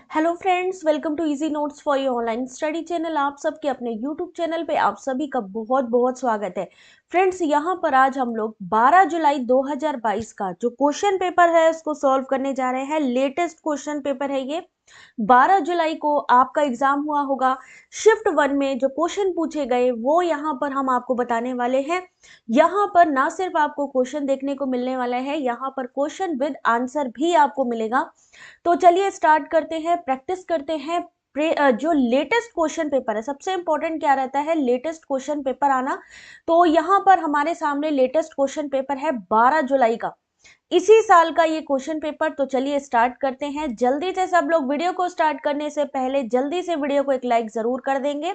Hello friends, welcome to easy notes for your online study channel. आप सबके अपने YouTube channel पे आप सभी का बहुत बहुत स्वागत है। फ्रेंड्स, यहाँ पर आज हम लोग 12 जुलाई 2022 का जो क्वेश्चन पेपर है उसको सॉल्व करने जा रहे हैं। लेटेस्ट क्वेश्चन पेपर है ये। 12 जुलाई को आपका एग्जाम हुआ होगा। शिफ्ट 1 में जो क्वेश्चन पूछे गए वो यहाँ पर हम आपको बताने वाले हैं। यहाँ पर ना सिर्फ आपको क्वेश्चन देखने को मिलने वाला है, यहाँ पर क्वेश्चन विद आंसर भी आपको मिलेगा। तो चलिए स्टार्ट करते हैं, प्रैक्टिस करते हैं। जो लेटेस्ट क्वेश्चन पेपर है, सबसे इंपॉर्टेंट क्या रहता है, लेटेस्ट क्वेश्चन पेपर आना। तो यहाँ पर हमारे सामने लेटेस्ट क्वेश्चन पेपर है 12 जुलाई का, इसी साल का ये क्वेश्चन पेपर। तो चलिए स्टार्ट करते हैं जल्दी से। सब लोग वीडियो को स्टार्ट करने से पहले जल्दी से वीडियो को एक लाइक जरूर कर देंगे।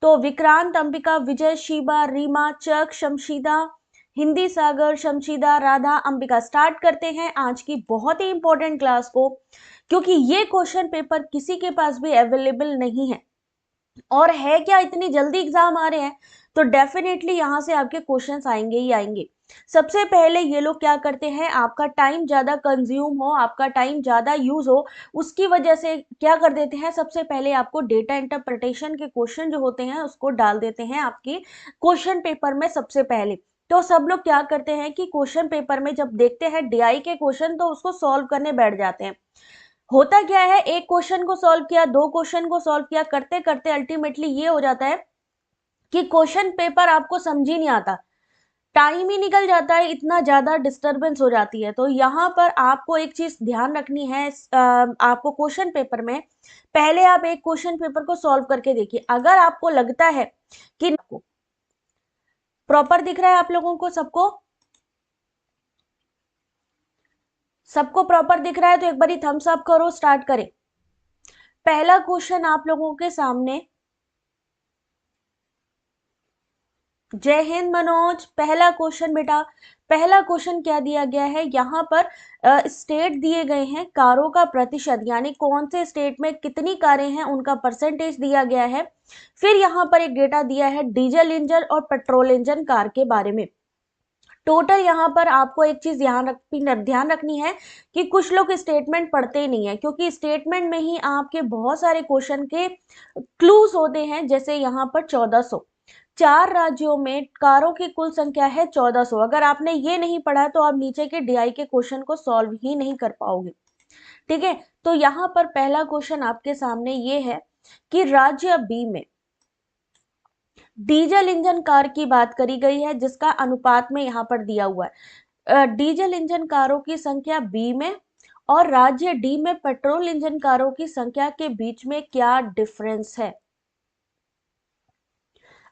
तो विक्रांत, अंबिका, विजय, शिबा, रीमा, चक, शमशीदा, हिंदी सागर, शमशीदा, राधा, अंबिका, स्टार्ट करते हैं आज की बहुत ही इंपॉर्टेंट क्लास को, क्योंकि ये क्वेश्चन पेपर किसी के पास भी अवेलेबल नहीं है। और है क्या, इतनी जल्दी एग्जाम आ रहे हैं तो डेफिनेटली यहां से आपके क्वेश्चंस आएंगे ही आएंगे। सबसे पहले ये लोग क्या करते हैं, आपका टाइम ज्यादा कंज्यूम हो, आपका टाइम ज्यादा यूज हो, उसकी वजह से क्या कर देते हैं, सबसे पहले आपको डेटा इंटरप्रिटेशन के क्वेश्चन जो होते हैं उसको डाल देते हैं आपकी क्वेश्चन पेपर में सबसे पहले। तो सब लोग क्या करते हैं कि क्वेश्चन पेपर में जब देखते हैं डीआई के क्वेश्चन तो उसको सॉल्व करने बैठ जाते हैं। होता क्या है, एक क्वेश्चन को सॉल्व किया, दो क्वेश्चन को सॉल्व किया, करते करते अल्टीमेटली ये हो जाता है कि क्वेश्चन पेपर आपको समझ ही नहीं आता, टाइम ही निकल जाता है, इतना ज्यादा डिस्टरबेंस हो जाती है। तो यहाँ पर आपको एक चीज ध्यान रखनी है, आपको क्वेश्चन पेपर में पहले आप एक क्वेश्चन पेपर को सॉल्व करके देखिए। अगर आपको लगता है कि प्रॉपर दिख रहा है, आप लोगों को सबको सबको प्रॉपर दिख रहा है तो एक बार थम्स अप करो, स्टार्ट करें। पहला क्वेश्चन आप लोगों के सामने। जय हिंद मनोज। पहला क्वेश्चन बेटा, पहला क्वेश्चन क्या दिया गया है, यहाँ पर स्टेट दिए गए हैं, कारों का प्रतिशत, यानी कौन से स्टेट में कितनी कारें हैं उनका परसेंटेज दिया गया है। फिर यहाँ पर एक डेटा दिया है डीजल इंजन और पेट्रोल इंजन कार के बारे में। टोटल यहाँ पर आपको एक चीज ध्यान रखनी है कि कुछ लोग स्टेटमेंट पढ़ते ही नहीं है, क्योंकि स्टेटमेंट में ही आपके बहुत सारे क्वेश्चन के क्लूज होते हैं। जैसे यहाँ पर 1400, 4 राज्यों में कारों की कुल संख्या है 1400। अगर आपने ये नहीं पढ़ा तो आप नीचे के डीआई के क्वेश्चन को सॉल्व ही नहीं कर पाओगे। ठीक है, तो यहाँ पर पहला क्वेश्चन आपके सामने ये है कि राज्य बी में डीजल इंजन कार की बात करी गई है, जिसका अनुपात में यहाँ पर दिया हुआ है। डीजल इंजन कारों की संख्या बी में और राज्य डी में पेट्रोल इंजन कारों की संख्या के बीच में क्या डिफरेंस है।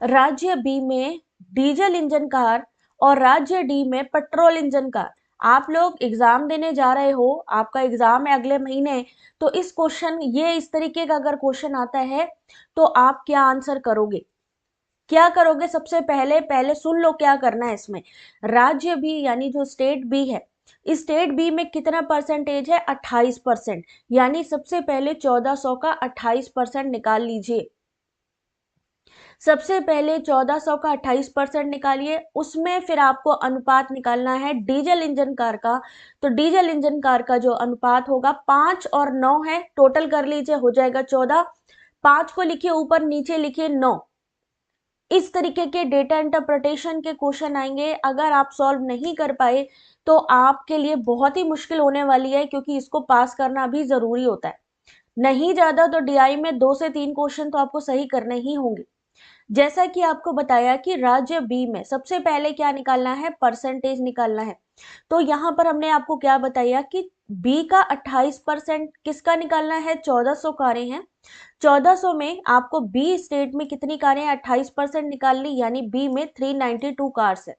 राज्य बी में डीजल इंजन कार और राज्य डी में पेट्रोल इंजन कार। आप लोग एग्जाम देने जा रहे हो, आपका एग्जाम है अगले महीने, तो इस क्वेश्चन, ये इस तरीके का अगर क्वेश्चन आता है तो आप क्या आंसर करोगे, क्या करोगे। सबसे पहले पहले सुन लो क्या करना है इसमें। राज्य बी यानी जो स्टेट बी है, स्टेट बी में कितना परसेंटेज है, 28%। यानी सबसे पहले 1400 का 28% निकाल लीजिए। सबसे पहले 1400 का 28% निकालिए, उसमें फिर आपको अनुपात निकालना है डीजल इंजन कार का। तो डीजल इंजन कार का जो अनुपात होगा 5 और 9 है, टोटल कर लीजिए, हो जाएगा 14। 5 को लिखिए ऊपर, नीचे लिखिए 9। इस तरीके के डेटा इंटरप्रिटेशन के क्वेश्चन आएंगे। अगर आप सॉल्व नहीं कर पाए तो आपके लिए बहुत ही मुश्किल होने वाली है, क्योंकि इसको पास करना भी जरूरी होता है। नहीं ज्यादा तो डीआई में 2 से 3 क्वेश्चन तो आपको सही करने ही होंगे। जैसा कि आपको बताया कि राज्य बी में सबसे पहले क्या निकालना है, परसेंटेज निकालना है। तो यहाँ पर हमने आपको क्या बताया कि बी का 28% किसका निकालना है, 1400 कारें हैं। 1400 में आपको बी स्टेट में कितनी कारें हैं, 28% निकाल ली, यानी बी में 392 कार्स है।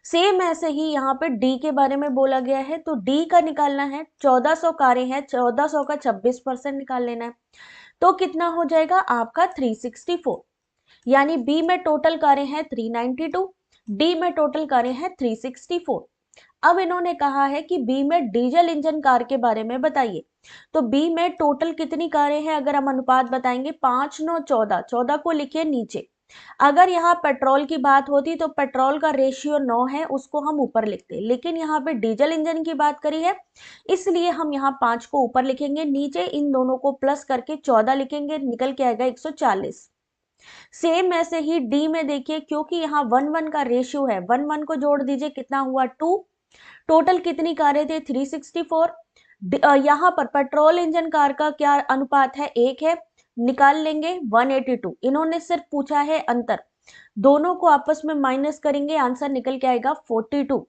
सेम ऐसे ही यहाँ पे डी के बारे में बोला गया है, तो डी का निकालना है, 1400 कारें हैं, 1400 का 26% निकाल लेना है। तो कितना हो जाएगा आपका 364। यानी बी में टोटल कारें हैं 392, डी में टोटल कारें हैं 364। अब इन्होंने कहा है कि बी में डीजल इंजन कार के बारे में बताइए। तो बी में टोटल कितनी कारें हैं, अगर हम अनुपात बताएंगे 5 9 14, 14 को लिखिए नीचे। अगर यहाँ पेट्रोल की बात होती तो पेट्रोल का रेशियो 9 है, उसको हम ऊपर लिखते, लेकिन यहाँ पे डीजल इंजन की बात करी है इसलिए हम यहाँ 5 को ऊपर लिखेंगे, नीचे इन दोनों को प्लस करके 14 लिखेंगे, निकल के आएगा 140। सेम ऐसे ही डी में देखिए, क्योंकि यहाँ 1:1 का रेशियो है, 1:1 को जोड़ दीजिए, कितना हुआ 2। टोटल कितनी कारें थे 364। यहाँ पर पेट्रोल इंजन कार का क्या अनुपात है, 1 है, निकाल लेंगे 182। इन्होंने सिर्फ पूछा है अंतर, दोनों को आपस में माइनस करेंगे, आंसर निकल के आएगा 42।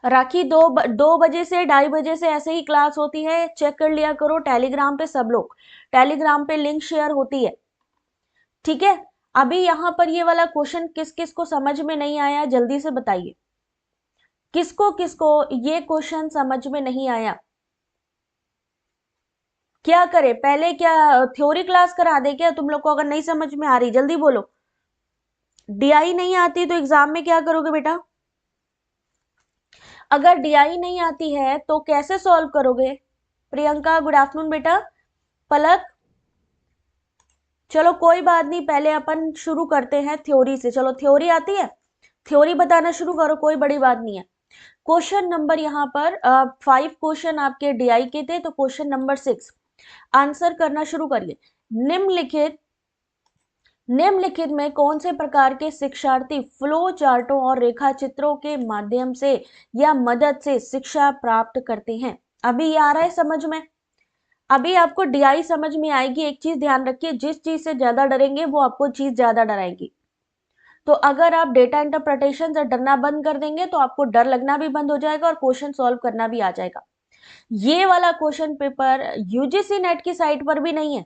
राखी 2 बजे से 2:30 से ऐसे ही क्लास होती है, चेक कर लिया करो टेलीग्राम पे, सब लोग टेलीग्राम पे लिंक शेयर होती है, ठीक है। अभी यहाँ पर ये वाला क्वेश्चन किस किस को समझ में नहीं आया, जल्दी से बताइए, किसको किसको ये क्वेश्चन समझ में नहीं आया। क्या करे, पहले क्या थ्योरी क्लास करा दे क्या तुम लोग को, अगर नहीं समझ में आ रही जल्दी बोलो। डीआई नहीं आती तो एग्जाम में क्या करोगे बेटा, अगर डीआई नहीं आती है तो कैसे सॉल्व करोगे। प्रियंका गुड आफ्टरनून बेटा। पलक, चलो कोई बात नहीं, पहले अपन शुरू करते हैं थ्योरी से। चलो थ्योरी आती है, थ्योरी बताना शुरू करो, कोई बड़ी बात नहीं है। क्वेश्चन नंबर यहाँ पर 5 क्वेश्चन आपके डीआई के थे, तो क्वेश्चन नंबर 6 आंसर करना शुरू करिए। निम्नलिखित में कौन से प्रकार के शिक्षार्थी फ्लो चार्टों और रेखा चित्रों के माध्यम से या मदद से शिक्षा प्राप्त करते हैं। अभी ये आ रहा है समझ में, अभी आपको डीआई समझ में आएगी। एक चीज ध्यान रखिए, जिस चीज से ज्यादा डरेंगे वो आपको चीज ज्यादा डराएगी। तो अगर आप डेटा इंटरप्रिटेशन से डरना बंद कर देंगे तो आपको डर लगना भी बंद हो जाएगा और क्वेश्चन सॉल्व करना भी आ जाएगा। ये वाला क्वेश्चन पेपर यूजीसी नेट की साइट पर भी नहीं है,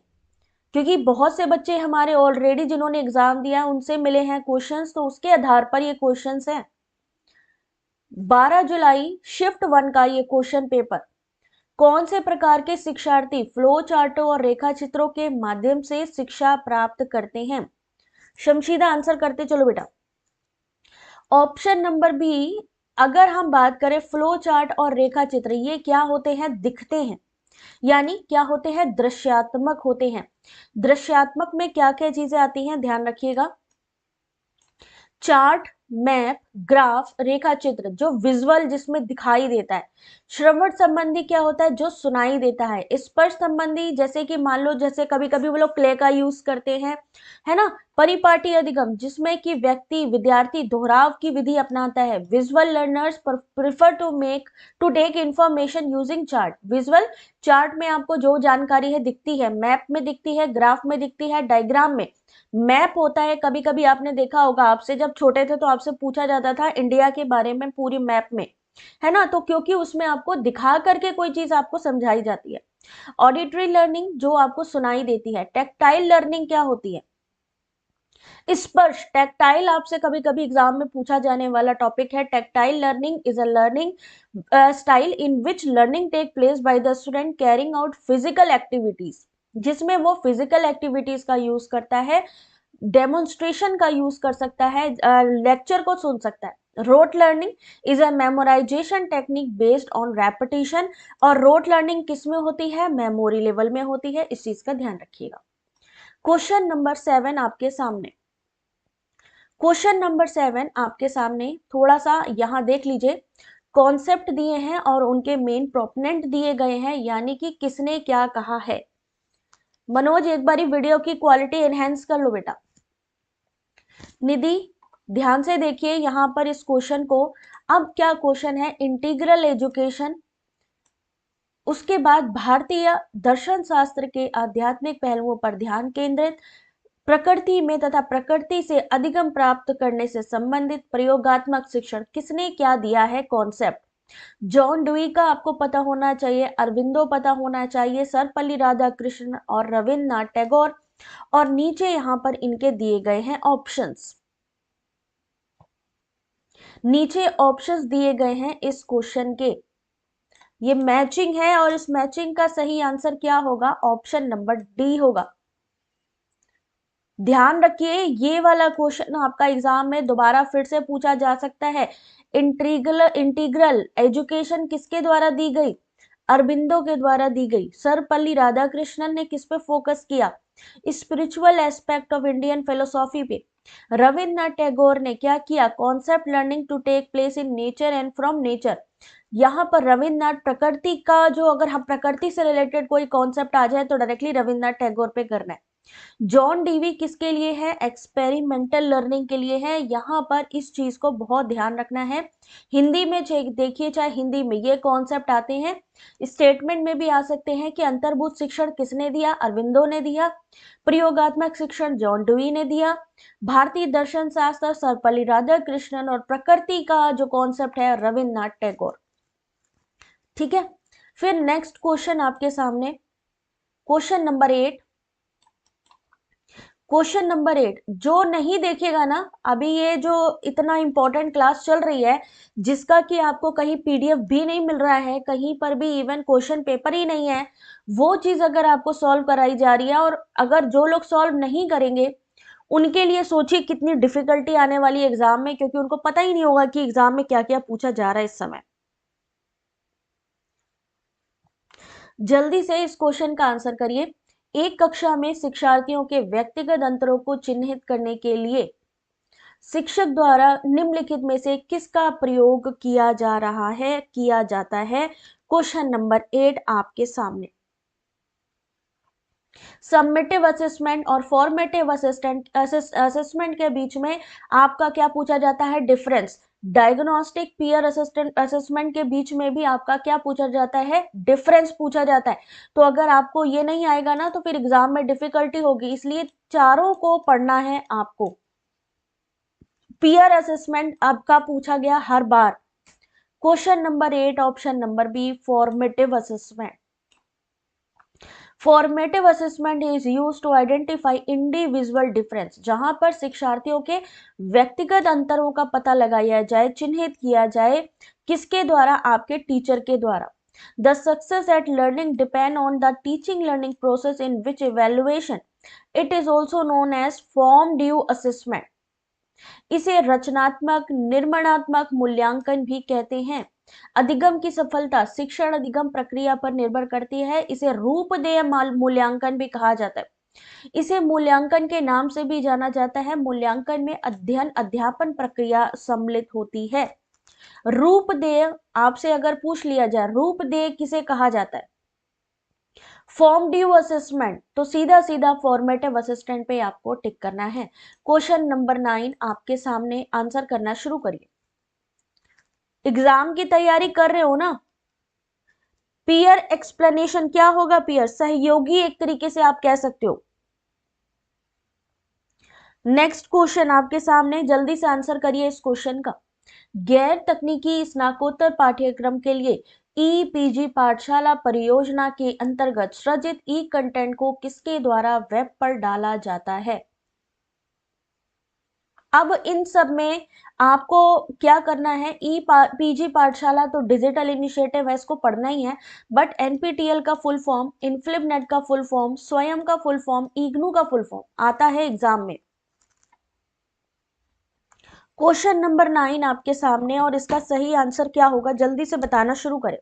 क्योंकि बहुत से बच्चे हमारे ऑलरेडी जिन्होंने एग्जाम दिया उनसे मिले हैं क्वेश्चंस, तो उसके आधार पर ये क्वेश्चंस हैं। 12 जुलाई शिफ्ट 1 का ये क्वेश्चन पेपर, कौन से प्रकार के शिक्षार्थी फ्लो चार्टों और रेखा चित्रों के माध्यम से शिक्षा प्राप्त करते हैं। शमशीदा आंसर करते चलो बेटा। ऑप्शन नंबर बी, अगर हम बात करें फ्लो चार्ट और रेखा चित्र, ये क्या होते हैं, दिखते हैं, यानी क्या होते हैं, दृश्यात्मक होते हैं। दृश्यात्मक में क्या क्या चीजें आती हैं, ध्यान रखिएगा। चार्ट, मैप, ग्राफ, रेखा चित्र जो विजुअल जिसमें दिखाई देता है। श्रवण संबंधी क्या होता है, जो सुनाई देता है। स्पर्श संबंधी जैसे कि मान लो, जैसे कभी कभी वो लोग क्ले का यूज करते हैं, है ना। परिपाटी अधिगम जिसमें कि व्यक्ति विद्यार्थी दोहराव की विधि अपनाता है। Visual learners prefer to take information using chart. Visual chart में आपको जो जानकारी है दिखती है, मैप में दिखती है, ग्राफ में दिखती है, डायग्राम में। मैप होता है, कभी कभी आपने देखा होगा, आपसे जब छोटे थे तो आपसे पूछा जाता था इंडिया के बारे में पूरी मैप में, है ना, तो क्योंकि उसमें आपको दिखा करके कोई चीज आपको समझाई जाती है। ऑडिटरी लर्निंग जो आपको सुनाई देती है। टेक्टाइल लर्निंग क्या होती है, स्पर्श। टैक्टाइल आपसे कभी कभी एग्जाम में पूछा जाने वाला टॉपिक है। Tactile learning is a learning style in which learning take place by the student carrying out physical activities, जिसमें वो फिजिकल एक्टिविटीज का यूज करता है, डेमोन्स्ट्रेशन का यूज कर सकता है, लेक्चर को सुन सकता है। Rote learning is a memorisation technique based on repetition, और रोट लर्निंग किस में होती है, मेमोरी लेवल में होती है, इस चीज का ध्यान रखिएगा। क्वेश्चन नंबर 7 आपके सामने, क्वेश्चन नंबर 7 आपके सामने, थोड़ा सा यहां देख लीजिए, कॉन्सेप्ट दिए हैं और उनके मेन प्रोपोनेंट दिए गए हैं, यानी कि किसने क्या कहा है। मनोज एक बारी वीडियो की क्वालिटी एनहेंस कर लो बेटा। निधि ध्यान से देखिए यहां पर इस क्वेश्चन को। अब क्या क्वेश्चन है, इंटीग्रल एजुकेशन, उसके बाद भारतीय दर्शन शास्त्र के आध्यात्मिक पहलुओं पर ध्यान केंद्रित, प्रकृति में तथा प्रकृति से अधिगम प्राप्त करने से संबंधित प्रयोगात्मक शिक्षण, किसने क्या दिया है कॉन्सेप्ट। जॉन डुई का आपको पता होना चाहिए, अरविंदो पता होना चाहिए, सर्वपल्ली राधाकृष्णन और रविन्द्रनाथ टैगोर, और नीचे यहां पर इनके दिए गए हैं ऑप्शंस। नीचे ऑप्शंस दिए गए हैं इस क्वेश्चन के, ये मैचिंग है और इस मैचिंग का सही आंसर क्या होगा, ऑप्शन नंबर डी होगा। ध्यान रखिए ये वाला क्वेश्चन आपका एग्जाम में दोबारा फिर से पूछा जा सकता है। इंटीग्रल एजुकेशन किसके द्वारा दी गई, अरबिंदो के द्वारा दी गई। सर्वपल्ली राधाकृष्णन ने किस पे फोकस किया, spiritual aspect of Indian philosophy पे रविन्द्रनाथ टैगोर ने क्या किया, concept learning to take place in nature and from nature. यहाँ पर रविन्द्रनाथ प्रकृति का जो, अगर हम प्रकृति से रिलेटेड कोई कॉन्सेप्ट आ जाए तो डायरेक्टली रविन्द्रनाथ टैगोर पे करना है। जॉन डीवी किसके लिए है, एक्सपेरिमेंटल लर्निंग के लिए है। यहाँ पर इस चीज को बहुत ध्यान रखना है। हिंदी में देखिए, चाहे हिंदी में ये कॉन्सेप्ट आते हैं, स्टेटमेंट में भी आ सकते हैं कि अंतर्भूत शिक्षण किसने दिया, अरविंदो ने दिया। प्रयोगात्मक शिक्षण जॉन डीवी ने दिया। भारतीय दर्शन शास्त्र सर्वपल्ली राधाकृष्णन। और प्रकृति का जो कॉन्सेप्ट है रविन्द्रनाथ टैगोर। ठीक है, फिर नेक्स्ट क्वेश्चन आपके सामने, क्वेश्चन नंबर 8। क्वेश्चन नंबर 8 जो नहीं देखेगा ना, अभी ये जो इतना इंपॉर्टेंट क्लास चल रही है, जिसका कि आपको कहीं पीडीएफ भी नहीं मिल रहा है, कहीं पर भी इवन क्वेश्चन पेपर ही नहीं है, वो चीज अगर आपको सॉल्व कराई जा रही है, और अगर जो लोग सॉल्व नहीं करेंगे उनके लिए सोचिए कितनी डिफिकल्टी आने वाली है एग्जाम में, क्योंकि उनको पता ही नहीं होगा कि एग्जाम में क्या क्या पूछा जा रहा है इस समय। जल्दी से इस क्वेश्चन का आंसर करिए। एक कक्षा में शिक्षार्थियों के व्यक्तिगत अंतरों को चिन्हित करने के लिए शिक्षक द्वारा निम्नलिखित में से किसका प्रयोग किया जा रहा है, किया जाता है। क्वेश्चन नंबर 8 आपके सामने। सबमिटिव असेसमेंट और फॉर्मेटिव असेसमेंट के बीच में आपका क्या पूछा जाता है, डिफरेंस। डायग्नोस्टिक पीयर असेसमेंट के बीच में भी आपका क्या पूछा जाता है, डिफरेंस पूछा जाता है। तो अगर आपको ये नहीं आएगा ना तो फिर एग्जाम में डिफिकल्टी होगी, इसलिए चारों को पढ़ना है आपको। पीयर असेसमेंट आपका पूछा गया हर बार। Question number 8 option number B, formative assessment. Formative assessment is used to identify individual difference, जहां पर शिक्षार्थियों के व्यक्तिगत अंतरों का पता लगाया जाए, चिन्हित किया जाए, किसके द्वारा, आपके टीचर के द्वारा। The success at learning depend on the teaching learning process in which evaluation it is also known as formative assessment. इसे रचनात्मक निर्माणात्मक मूल्यांकन भी कहते हैं। अधिगम की सफलता शिक्षण अधिगम प्रक्रिया पर निर्भर करती है। इसे रूपदेय मूल्यांकन भी कहा जाता है। इसे मूल्यांकन के नाम से भी जाना जाता है। मूल्यांकन में अध्ययन अध्यापन प्रक्रिया सम्मिलित होती है। रूपदेय, आपसे अगर पूछ लिया जाए रूपदेय किसे कहा जाता है, फॉर्म ड्यू असेसमेंट, तो सीधा सीधा फॉर्मेटिव असिस्टेंट पे आपको टिक करना है। क्वेश्चन नंबर 9 आपके सामने, आंसर करना शुरू करिए। एग्जाम की तैयारी कर रहे हो ना, पीयर एक्सप्लेनेशन क्या होगा, पीयर सहयोगी एक तरीके से आप कह सकते हो। नेक्स्ट क्वेश्चन आपके सामने, जल्दी से आंसर करिए इस क्वेश्चन का। गैर तकनीकी स्नातकोत्तर पाठ्यक्रम के लिए ई पीजी पाठशाला परियोजना के अंतर्गत सृजित ई कंटेंट को किसके द्वारा वेब पर डाला जाता है। अब इन सब में आपको क्या करना है, पीजी पाठशाला तो डिजिटल इनिशिएटिव है, इसको पढ़ना ही है, बट एनपीटीएल का फुल फॉर्म, इनफ्लिबनेट का फुल फॉर्म, स्वयं का फुल फॉर्म, इग्नू का फुल फॉर्म आता है एग्जाम में। क्वेश्चन नंबर 9 आपके सामने, और इसका सही आंसर क्या होगा जल्दी से बताना शुरू करें।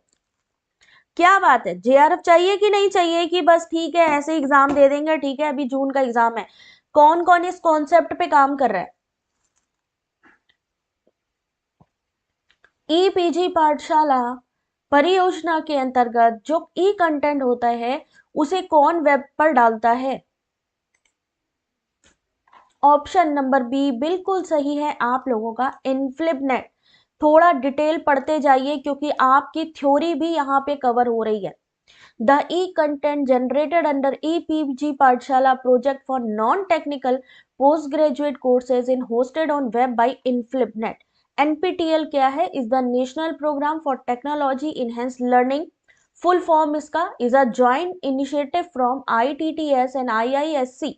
क्या बात है, जेआरएफ चाहिए कि नहीं चाहिए, कि बस ठीक है ऐसे एग्जाम दे देंगे, ठीक है अभी जून का एग्जाम है। कौन कौन इस कॉन्सेप्ट पे काम कर रहा है। ई पीजी पाठशाला परियोजना के अंतर्गत जो ई कंटेंट होता है उसे कौन वेब पर डालता है। ऑप्शन नंबर बी बिल्कुल सही है आप लोगों का, इनफ्लिबनेट। थोड़ा डिटेल पढ़ते जाइए क्योंकि आपकी थ्योरी भी यहाँ पे कवर हो रही है। The e content generated under e PG Pathshala project for non technical post graduate courses in hosted on web by INFLIBNET. NPTEL क्या है, is the national programme for technology enhance learning. Full form इसका is a joint initiative from IITs and IISc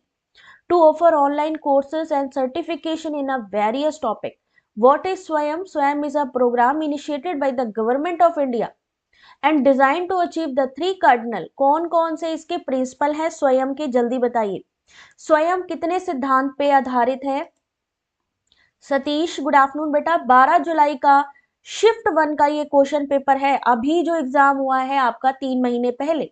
to offer online courses and certification in a various topic. What is Swayam? Swayam is a program initiated by the government of India and designed to achieve the three cardinal. कौन कौन से इसके principal है स्वयं के, जल्दी बताइए। स्वयं कितने सिद्धांत पे आधारित है। सतीश गुड आफ्टरनून बेटा, 12 जुलाई का शिफ्ट 1 का ये क्वेश्चन पेपर है, अभी जो एग्जाम हुआ है आपका 3 महीने पहले।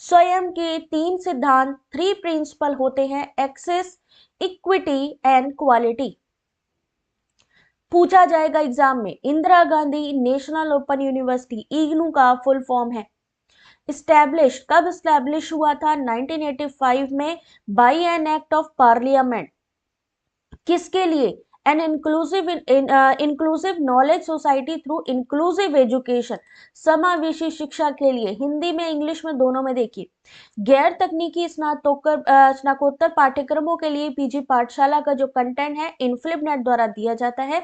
स्वयं के 3 सिद्धांत, 3 प्रिंसिपल होते हैं, एक्सेस, इक्विटी एंड क्वालिटी। पूछा जाएगा एग्जाम में। Indira Gandhi national open university IGNOU का फुल फॉर्म है। स्टैब्लिश कब स्टैब्लिश हुआ था? 1985 में by an act of parliament. किसके लिए? An inclusive knowledge society through inclusive education, समावेशी शिक्षा के लिए। हिंदी में इंग्लिश में दोनों में देखिए। गैर तकनीकी स्नातकोत्तर पाठ्यक्रमों के लिए पीजी पाठशाला का जो कंटेंट है इनफ्लिप नेट द्वारा दिया जाता है।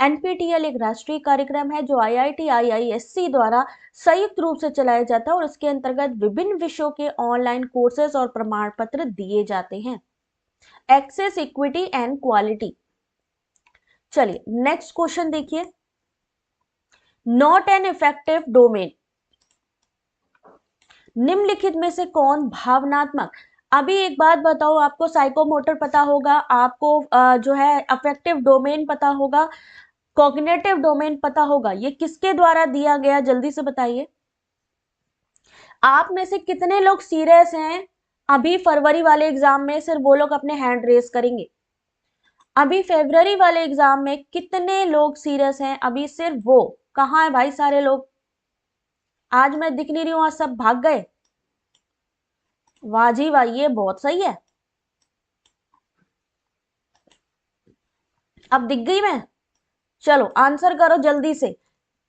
एनपीटीएल एक राष्ट्रीय कार्यक्रम है जो आईआईटी आईआईएससी द्वारा संयुक्त रूप से चलाया जाता है और इसके अंतर्गत विभिन्न विषयों के ऑनलाइन कोर्सेज और प्रमाण पत्र दिए जाते हैं। Access, equity and quality. चलिए नेक्स्ट क्वेश्चन देखिए। नॉट एन इफेक्टिव डोमेन, निम्नलिखित में से कौन भावनात्मक। अभी एक बात बताओ, आपको साइकोमोटर पता होगा, आपको जो है अफेक्टिव डोमेन पता होगा, कॉग्निटिव डोमेन पता होगा, ये किसके द्वारा दिया गया जल्दी से बताइए। आप में से कितने लोग सीरियस हैं अभी फरवरी वाले एग्जाम में? सिर्फ वो लोग अपने हैंड रेस करेंगे। अभी फरवरी वाले एग्जाम में कितने लोग सीरियस हैं अभी? सिर्फ वो। कहाँ है भाई सारे लोग? आज मैं दिख नहीं रही हूं, आज सब भाग गए। वाह जी वाह, ये बहुत सही है। अब दिख गई मैं? चलो आंसर करो जल्दी से।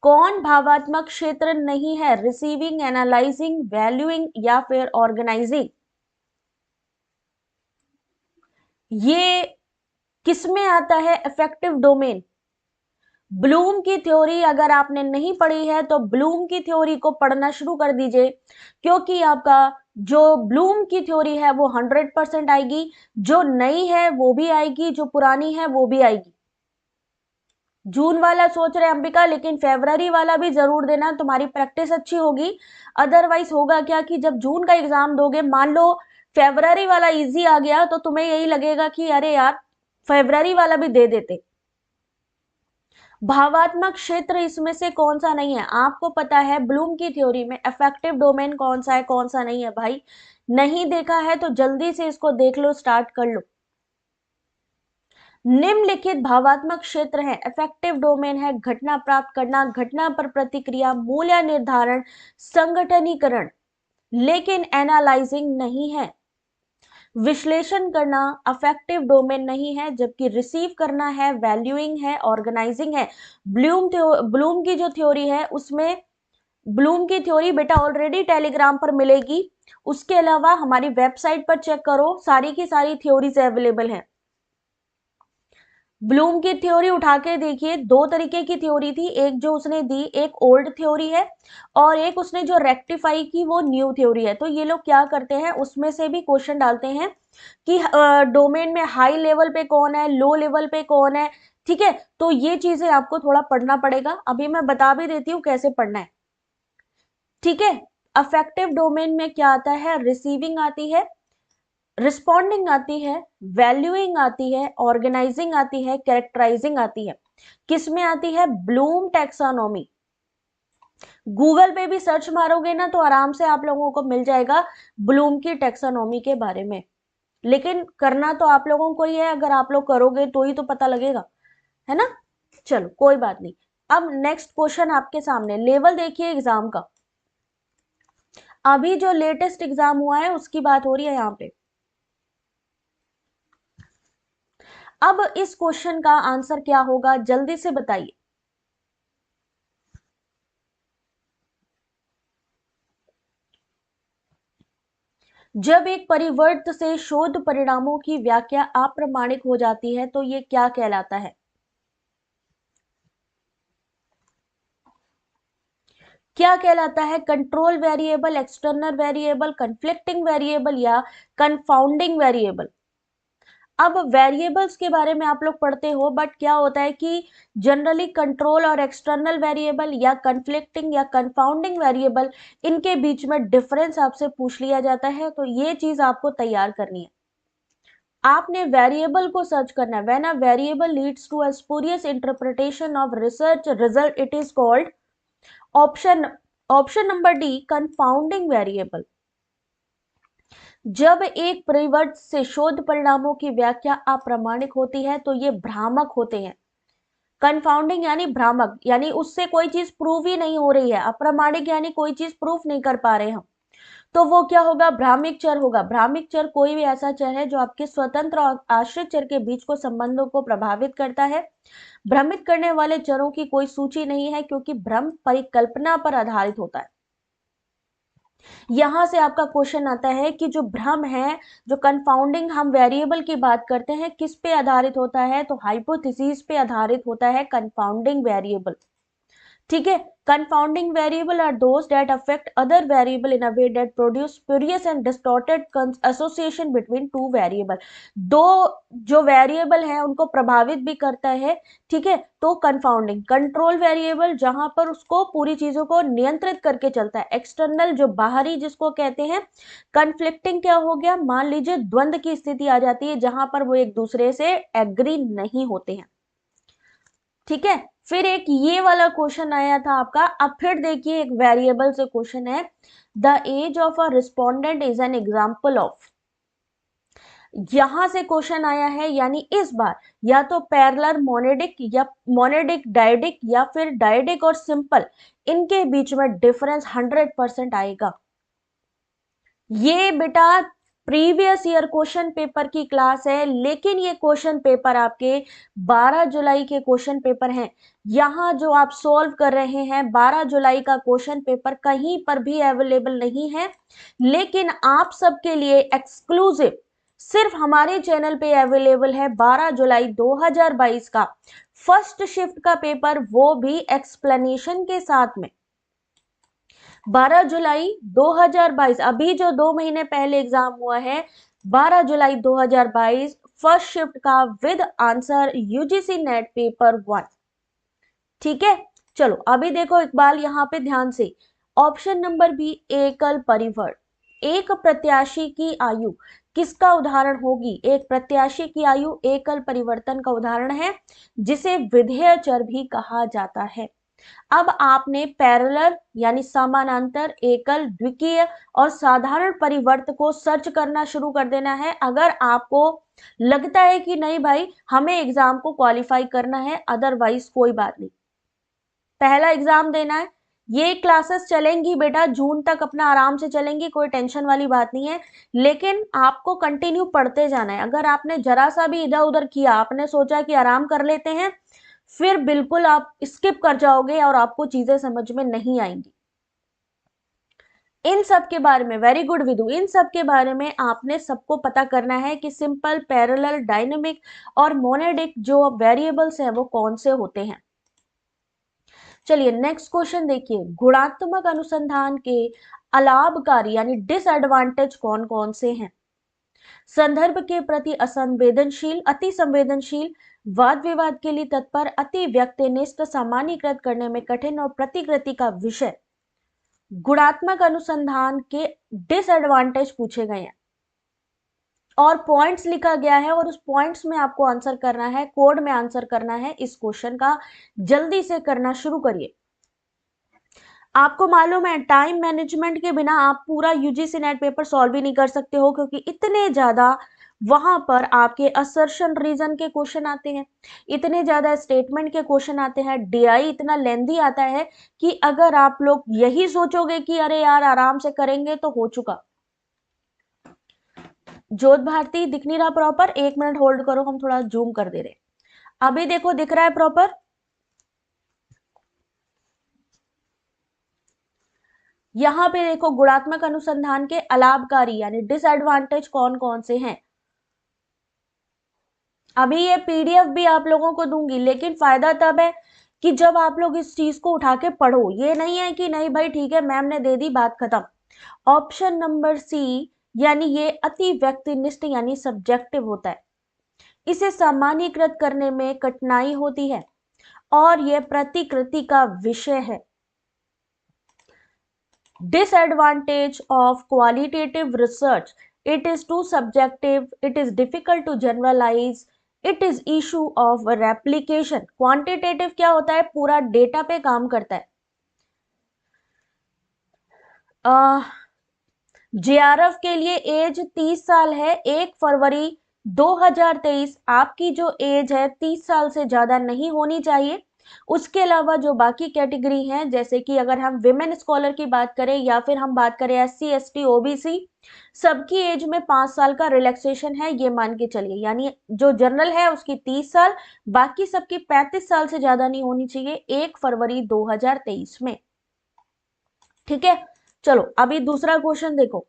कौन भावात्मक क्षेत्र नहीं है? रिसीविंग, एनालाइजिंग, वैल्यूइंग या फिर ऑर्गेनाइजिंग। ये किसमें आता है? Affective domain. ब्लूम की थ्योरी अगर आपने नहीं पढ़ी है तो ब्लूम की थ्योरी को पढ़ना शुरू कर दीजिए, क्योंकि आपका जो ब्लूम की थ्योरी है वो 100% आएगी, जो नई है वो भी आएगी, जो पुरानी है वो भी आएगी। जून वाला सोच रहे अंबिका, लेकिन फेब्रवरी वाला भी जरूर देना, तुम्हारी प्रैक्टिस अच्छी होगी। अदरवाइज होगा क्या कि जब जून का एग्जाम दोगे, मान लो फेब्रवरी वाला इजी आ गया तो तुम्हें यही लगेगा कि अरे यार फेब्रवरी वाला भी दे देते। भावात्मक क्षेत्र इसमें से कौन सा नहीं है? आपको पता है ब्लूम की थ्योरी में अफेक्टिव डोमेन कौन सा है कौन सा नहीं है? भाई नहीं देखा है तो जल्दी से इसको देख लो, स्टार्ट कर लो। निम्नलिखित भावात्मक क्षेत्र है, इफेक्टिव डोमेन है घटना प्राप्त करना, घटना पर प्रतिक्रिया, मूल्य निर्धारण, संगठनीकरण, लेकिन एनालाइजिंग नहीं है। विश्लेषण करना अफेक्टिव डोमेन नहीं है, जबकि रिसीव करना है, वैल्यूइंग है, ऑर्गेनाइजिंग है। ब्लूम की जो थ्योरी है उसमें, ब्लूम की थ्योरी बेटा ऑलरेडी टेलीग्राम पर मिलेगी, उसके अलावा हमारी वेबसाइट पर चेक करो, सारी की सारी थ्योरीज अवेलेबल है। ब्लूम की थ्योरी उठा के देखिए, दो तरीके की थ्योरी थी, एक जो उसने दी एक ओल्ड थ्योरी है और एक उसने जो रेक्टिफाई की वो न्यू थ्योरी है। तो ये लोग क्या करते हैं, उसमें से भी क्वेश्चन डालते हैं कि डोमेन में हाई लेवल पे कौन है, लो लेवल पे कौन है। ठीक है, तो ये चीजें आपको थोड़ा पढ़ना पड़ेगा, अभी मैं बता भी देती हूँ कैसे पढ़ना है। ठीक है, अफेक्टिव डोमेन में क्या आता है? रिसीविंग आती है, रिस्पॉन्डिंग आती है, वैल्यूइंग आती है, ऑर्गेनाइजिंग आती है, कैरेक्टराइजिंग आती है। किसमें आती है? Bloom taxonomy. गूगल पे भी सर्च मारोगे ना तो आराम से आप लोगों को मिल जाएगा ब्लूम की टैक्सोनॉमी के बारे में। लेकिन करना तो आप लोगों को ही है, अगर आप लोग करोगे तो ही तो पता लगेगा, है ना। चलो कोई बात नहीं। अब नेक्स्ट क्वेश्चन आपके सामने, लेवल देखिए एग्जाम का। अभी जो लेटेस्ट एग्जाम हुआ है उसकी बात हो रही है यहाँ पे। अब इस क्वेश्चन का आंसर क्या होगा जल्दी से बताइए। जब एक परिवर्त से शोध परिणामों की व्याख्या अप्रामाणिक हो जाती है तो ये क्या कहलाता है? क्या कहलाता है? Control variable, external variable, conflicting variable या कंफाउंडिंग वेरिएबल। अब वेरिएबल्स के बारे में आप लोग पढ़ते हो, बट क्या होता है कि जनरली कंट्रोल और एक्सटर्नल वेरिएबल या कन्फ्लिक्टिंग या कंफाउंडिंग वेरिएबल, इनके बीच में डिफरेंस आपसे पूछ लिया जाता है, तो ये चीज आपको तैयार करनी है। आपने वेरिएबल को सर्च करना है। When a variable leads to a spurious interpretation of research result, it is called option option number D confounding variable. जब एक परिवर्त से शोध परिणामों की व्याख्या अप्रामाणिक होती है तो ये भ्रामक होते हैं। कंफाउंडिंग यानी भ्रामक, यानी उससे कोई चीज प्रूव ही नहीं हो रही है। अप्रामाणिक यानी कोई चीज प्रूफ नहीं कर पा रहे हम, तो वो क्या होगा, भ्रामिक चर होगा। भ्रामिक चर कोई भी ऐसा चर है जो आपके स्वतंत्र और आश्रित चर के बीच को संबंधों को प्रभावित करता है। भ्रमित करने वाले चरों की कोई सूची नहीं है क्योंकि भ्रम परिकल्पना पर आधारित होता है। यहां से आपका क्वेश्चन आता है कि जो भ्रम है, जो कंफाउंडिंग हम वेरिएबल की बात करते हैं, किस पे आधारित होता है, तो हाइपोथेसिस पे आधारित होता है कंफाउंडिंग वेरिएबल। ठीक है, confounding variable are those that affect other variable in a way that produce spurious and distorted association between two variable. दो जो वेरिएबल है उनको प्रभावित भी करता है। ठीक है, तो कंफाउंडिंग कंट्रोल वेरिएबल जहां पर उसको पूरी चीजों को नियंत्रित करके चलता है। एक्सटर्नल जो बाहरी जिसको कहते हैं। कन्फ्लिक्टिंग क्या हो गया, मान लीजिए द्वंद की स्थिति आ जाती है जहां पर वो एक दूसरे से एग्री नहीं होते हैं। ठीक है, फिर एक ये वाला क्वेश्चन आया था आपका। अब फिर देखिए एक वेरिएबल से क्वेश्चन है, the age of a respondent is an example of. यहां से क्वेश्चन आया है, यानी इस बार या तो पैरेलल मोनेडिक या मोनेडिक डायडिक या फिर डायडिक और सिंपल, इनके बीच में डिफरेंस 100% आएगा। ये बेटा प्रीवियस ईयर क्वेश्चन पेपर की क्लास है, लेकिन ये क्वेश्चन पेपर आपके 12 जुलाई के क्वेश्चन पेपर हैं। यहां जो आप सॉल्व कर रहे हैं 12 जुलाई का क्वेश्चन पेपर कहीं पर भी अवेलेबल नहीं है, लेकिन आप सबके लिए एक्सक्लूसिव सिर्फ हमारे चैनल पे अवेलेबल है 12 जुलाई 2022 का फर्स्ट शिफ्ट का पेपर, वो भी एक्सप्लेनेशन के साथ में। 12 जुलाई 2022, अभी जो 2 महीने पहले एग्जाम हुआ है, 12 जुलाई 2022 फर्स्ट शिफ्ट का with answer UGC net paper 1। ठीक है, चलो अभी देखो इकबाल यहां पे ध्यान से। ऑप्शन नंबर बी, एकल परिवर्त। एक प्रत्याशी की आयु किसका उदाहरण होगी, एक प्रत्याशी की आयु एकल परिवर्तन का उदाहरण है, जिसे विधेय चर भी कहा जाता है। अब आपने पैरेलल यानी समानांतर, एकल, द्विकीय और साधारण परिवर्त को सर्च करना शुरू कर देना है। अगर आपको लगता है कि नहीं भाई हमें एग्जाम को क्वालिफाई करना है, अदरवाइज कोई बात नहीं, पहला एग्जाम देना है। ये क्लासेस चलेंगी बेटा जून तक, अपना आराम से चलेंगी, कोई टेंशन वाली बात नहीं है, लेकिन आपको कंटिन्यू पढ़ते जाना है। अगर आपने जरा सा भी इधर उधर किया, आपने सोचा कि आराम कर लेते हैं, फिर बिल्कुल आप स्किप कर जाओगे और आपको चीजें समझ में नहीं आएंगी। इन सब के बारे में, वेरी गुड विदु, इन सब के बारे में आपने सबको पता करना है कि सिंपल, पैरेलल, डायनेमिक और मोनेडिक जो वेरिएबल्स हैं वो कौन से होते हैं। चलिए नेक्स्ट क्वेश्चन देखिए, गुणात्मक अनुसंधान के अलाभकारी यानी डिसएडवांटेज कौन कौन से हैं। संदर्भ के प्रति असंवेदनशील, अति संवेदनशील, वाद विवाद के लिए तत्पर, अति व्यक्तिनिष्ठ, सामान्यीकृत करने में कठिन और प्रतिकृति का विषय। गुणात्मक अनुसंधान के डिसएडवांटेज पूछे गए हैं और पॉइंट्स लिखा गया है, और उस पॉइंट्स में आपको आंसर करना है, कोड में आंसर करना है इस क्वेश्चन का। जल्दी से करना शुरू करिए। आपको मालूम है टाइम मैनेजमेंट के बिना आप पूरा यूजीसी नेट पेपर सॉल्व ही नहीं कर सकते हो, क्योंकि इतने ज्यादा वहां पर आपके असर्शन रीजन के क्वेश्चन आते हैं, इतने ज्यादा स्टेटमेंट के क्वेश्चन आते हैं, डीआई इतना लेंदी आता है कि अगर आप लोग यही सोचोगे कि अरे यार आराम से करेंगे तो हो चुका। जोत भारती दिख नहीं रहा प्रॉपर, 1 मिनट होल्ड करो, हम थोड़ा जूम कर दे रहे हैं। अभी देखो दिख रहा है प्रॉपर। यहां पे देखो गुणात्मक अनुसंधान के अलाभकारी यानी डिसएडवांटेज कौन कौन से हैं। अभी ये पीडीएफ भी आप लोगों को दूंगी, लेकिन फायदा तब है कि जब आप लोग इस चीज को उठा के पढ़ो। ये नहीं है कि नहीं भाई ठीक है मैम ने दे दी बात खत्म। ऑप्शन नंबर सी, यानी ये अति व्यक्तिनिष्ठ यानी सब्जेक्टिव होता है, इसे सामान्यीकृत करने में कठिनाई होती है और यह प्रतिकृति का विषय है। Disadvantage of qualitative research, it is too subjective, it is difficult to generalize, it is issue of replication। Quantitative क्या होता है, पूरा डेटा पे काम करता है। जेआरएफ के लिए एज 30 साल है। 1 फरवरी 2023 आपकी जो एज है 30 साल से ज्यादा नहीं होनी चाहिए। उसके अलावा जो बाकी कैटेगरी हैं, जैसे कि अगर हम विमेन स्कॉलर की बात करें या फिर हम बात करें एससी एसटी ओबीसी, सबकी एज में 5 साल का रिलैक्सेशन है, ये मान के चलिए। यानी जो जनरल है उसकी 30 साल, बाकी सबकी 35 साल से ज्यादा नहीं होनी चाहिए 1 फरवरी 2023 में। ठीक है, चलो अभी दूसरा क्वेश्चन देखो।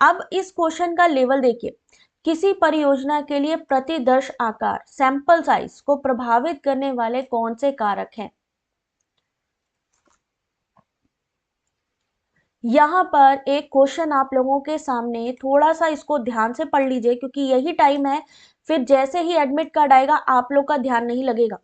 अब इस क्वेश्चन का लेवल देखिए। किसी परियोजना के लिए प्रतिदर्श आकार सैंपल साइज को प्रभावित करने वाले कौन से कारक हैं? यहां पर एक क्वेश्चन आप लोगों के सामने, थोड़ा सा इसको ध्यान से पढ़ लीजिए क्योंकि यही टाइम है, फिर जैसे ही एडमिट कार्ड आएगा आप लोग का ध्यान नहीं लगेगा।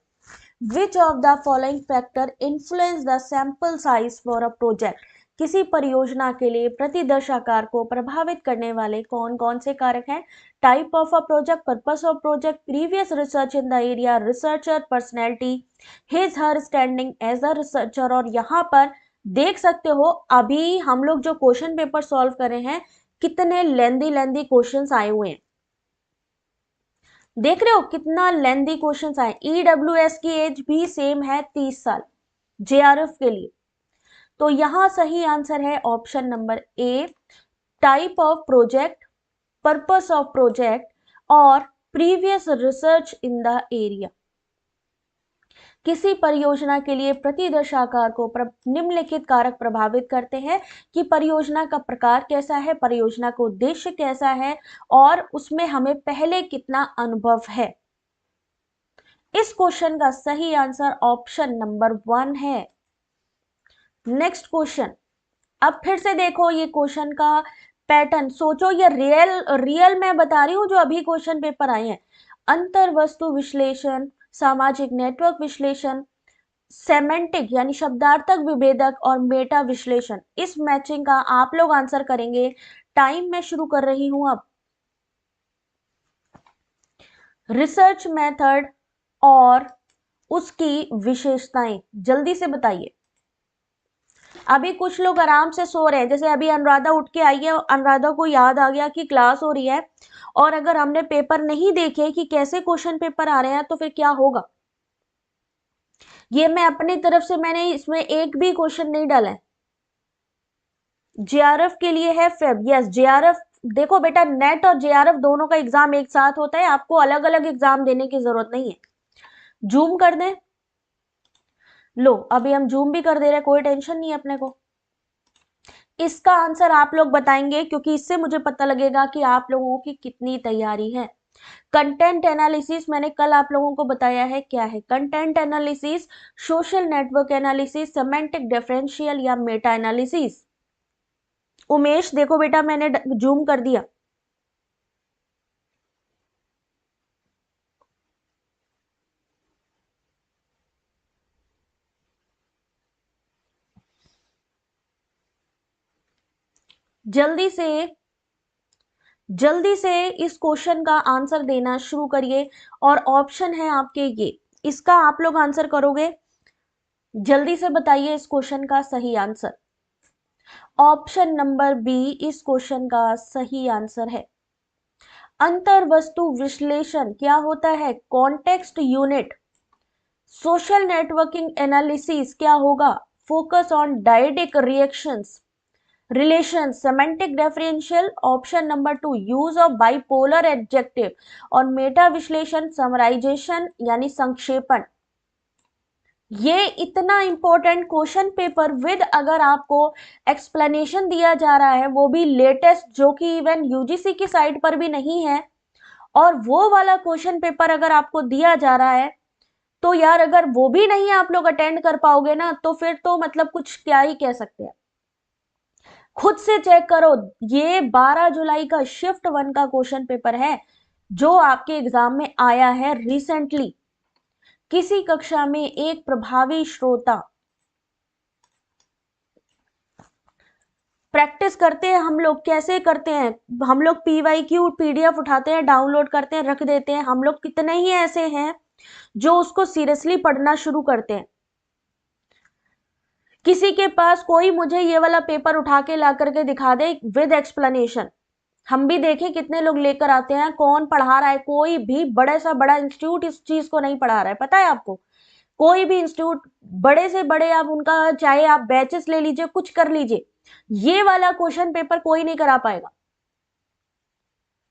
Which of the following factor influence the sample size for a project? किसी परियोजना के लिए प्रतिदर्श आकार को प्रभावित करने वाले कौन कौन से कारक हैं? Type of a project, purpose of project, previous research in the area, researcher personality, his her standing as a researcher. और यहाँ पर देख सकते हो अभी हम लोग जो क्वेश्चन पेपर सॉल्व कर रहे हैं, कितने लेंदी लेंदी क्वेश्चंस आए हुए हैं। देख रहे हो कितना लेंदी क्वेश्चंस आए। ईडब्ल्यूएस की एज भी सेम है 30 साल जेआरएफ के लिए। तो यहां सही आंसर है option number A, type of project, purpose of project और previous research in the area. किसी परियोजना के लिए प्रतिदर्श आकार को निम्नलिखित कारक प्रभावित करते हैं कि परियोजना का प्रकार कैसा है, परियोजना का उद्देश्य कैसा है और उसमें हमें पहले कितना अनुभव है। इस क्वेश्चन का सही आंसर ऑप्शन नंबर 1 है। नेक्स्ट क्वेश्चन, अब फिर से देखो ये क्वेश्चन का पैटर्न, सोचो ये रियल मैं बता रही हूं जो अभी क्वेश्चन पेपर आए हैं। अंतर वस्तु विश्लेषण, सामाजिक नेटवर्क विश्लेषण, सेमेंटिक यानी शब्दार्थक विभेदक और मेटा विश्लेषण। इस मैचिंग का आप लोग आंसर करेंगे। टाइम मैं शुरू कर रही हूं अब। रिसर्च मेथड और उसकी विशेषताएं जल्दी से बताइए। अभी कुछ लोग आराम से सो रहे हैं, जैसे अभी अनुराधा उठ के आई है, अनुराधा को याद आ गया कि क्लास हो रही है और अगर हमने पेपर नहीं देखे कि कैसे क्वेश्चन पेपर आ रहे हैं तो फिर क्या होगा। ये मैं अपनी तरफ से मैंने इसमें एक भी क्वेश्चन नहीं डाला है। जेआरएफ के लिए है फेब, यस जेआरएफ। देखो बेटा, नेट और जेआरएफ दोनों का एग्जाम एक साथ होता है, आपको अलग अलग एग्जाम देने की जरूरत नहीं है। जूम कर दें, लो अभी हम जूम भी कर दे रहे हैं, कोई टेंशन नहीं है अपने को। इसका आंसर आप लोग बताएंगे क्योंकि इससे मुझे पता लगेगा कि आप लोगों की कितनी तैयारी है। कंटेंट एनालिसिस मैंने कल आप लोगों को बताया है क्या है। Content analysis, social network analysis, semantic differential या मेटा एनालिसिस। उमेश देखो बेटा मैंने जूम कर दिया। जल्दी से इस क्वेश्चन का आंसर देना शुरू करिए और ऑप्शन है आपके ये, इसका आप लोग आंसर करोगे। जल्दी से बताइए इस क्वेश्चन का सही आंसर। ऑप्शन नंबर बी इस क्वेश्चन का सही आंसर है। अंतर वस्तु विश्लेषण क्या होता है? Context unit. Social networking analysis क्या होगा? Focus on dyadic reactions relation. Semantic differential option number 2 use of bipolar adjective. और मेटा विश्लेषण समराइजेशन यानी संक्षेपण। ये इतना इंपॉर्टेंट क्वेश्चन पेपर विद अगर आपको एक्सप्लेनेशन दिया जा रहा है वो भी लेटेस्ट, जो कि इवन यूजीसी की साइट पर भी नहीं है, और वो वाला क्वेश्चन पेपर अगर आपको दिया जा रहा है तो यार अगर वो भी नहीं आप लोग अटेंड कर पाओगे ना तो फिर तो मतलब कुछ क्या ही कह सकते हैं। खुद से चेक करो, ये 12 जुलाई का शिफ्ट 1 का क्वेश्चन पेपर है जो आपके एग्जाम में आया है रिसेंटली। किसी कक्षा में एक प्रभावी श्रोता, प्रैक्टिस करते हैं हम लोग, कैसे करते हैं हम लोग? पीवाईक्यू पीडीएफ उठाते हैं, डाउनलोड करते हैं, रख देते हैं। हम लोग कितने ही ऐसे हैं जो उसको सीरियसली पढ़ना शुरू करते हैं। किसी के पास कोई मुझे ये वाला पेपर उठा के ला करके दिखा दे विद एक्सप्लेनेशन। हम भी देखें कितने लोग लेकर आते हैं, कौन पढ़ा रहा है, कोई भी बड़े सा बड़ा इंस्टीट्यूट इस चीज को नहीं पढ़ा रहा है, पता है आपको। कोई भी इंस्टीट्यूट बड़े से बड़े आप उनका चाहे आप बैचेस ले लीजिए, कुछ कर लीजिए, ये वाला क्वेश्चन पेपर कोई नहीं करा पाएगा।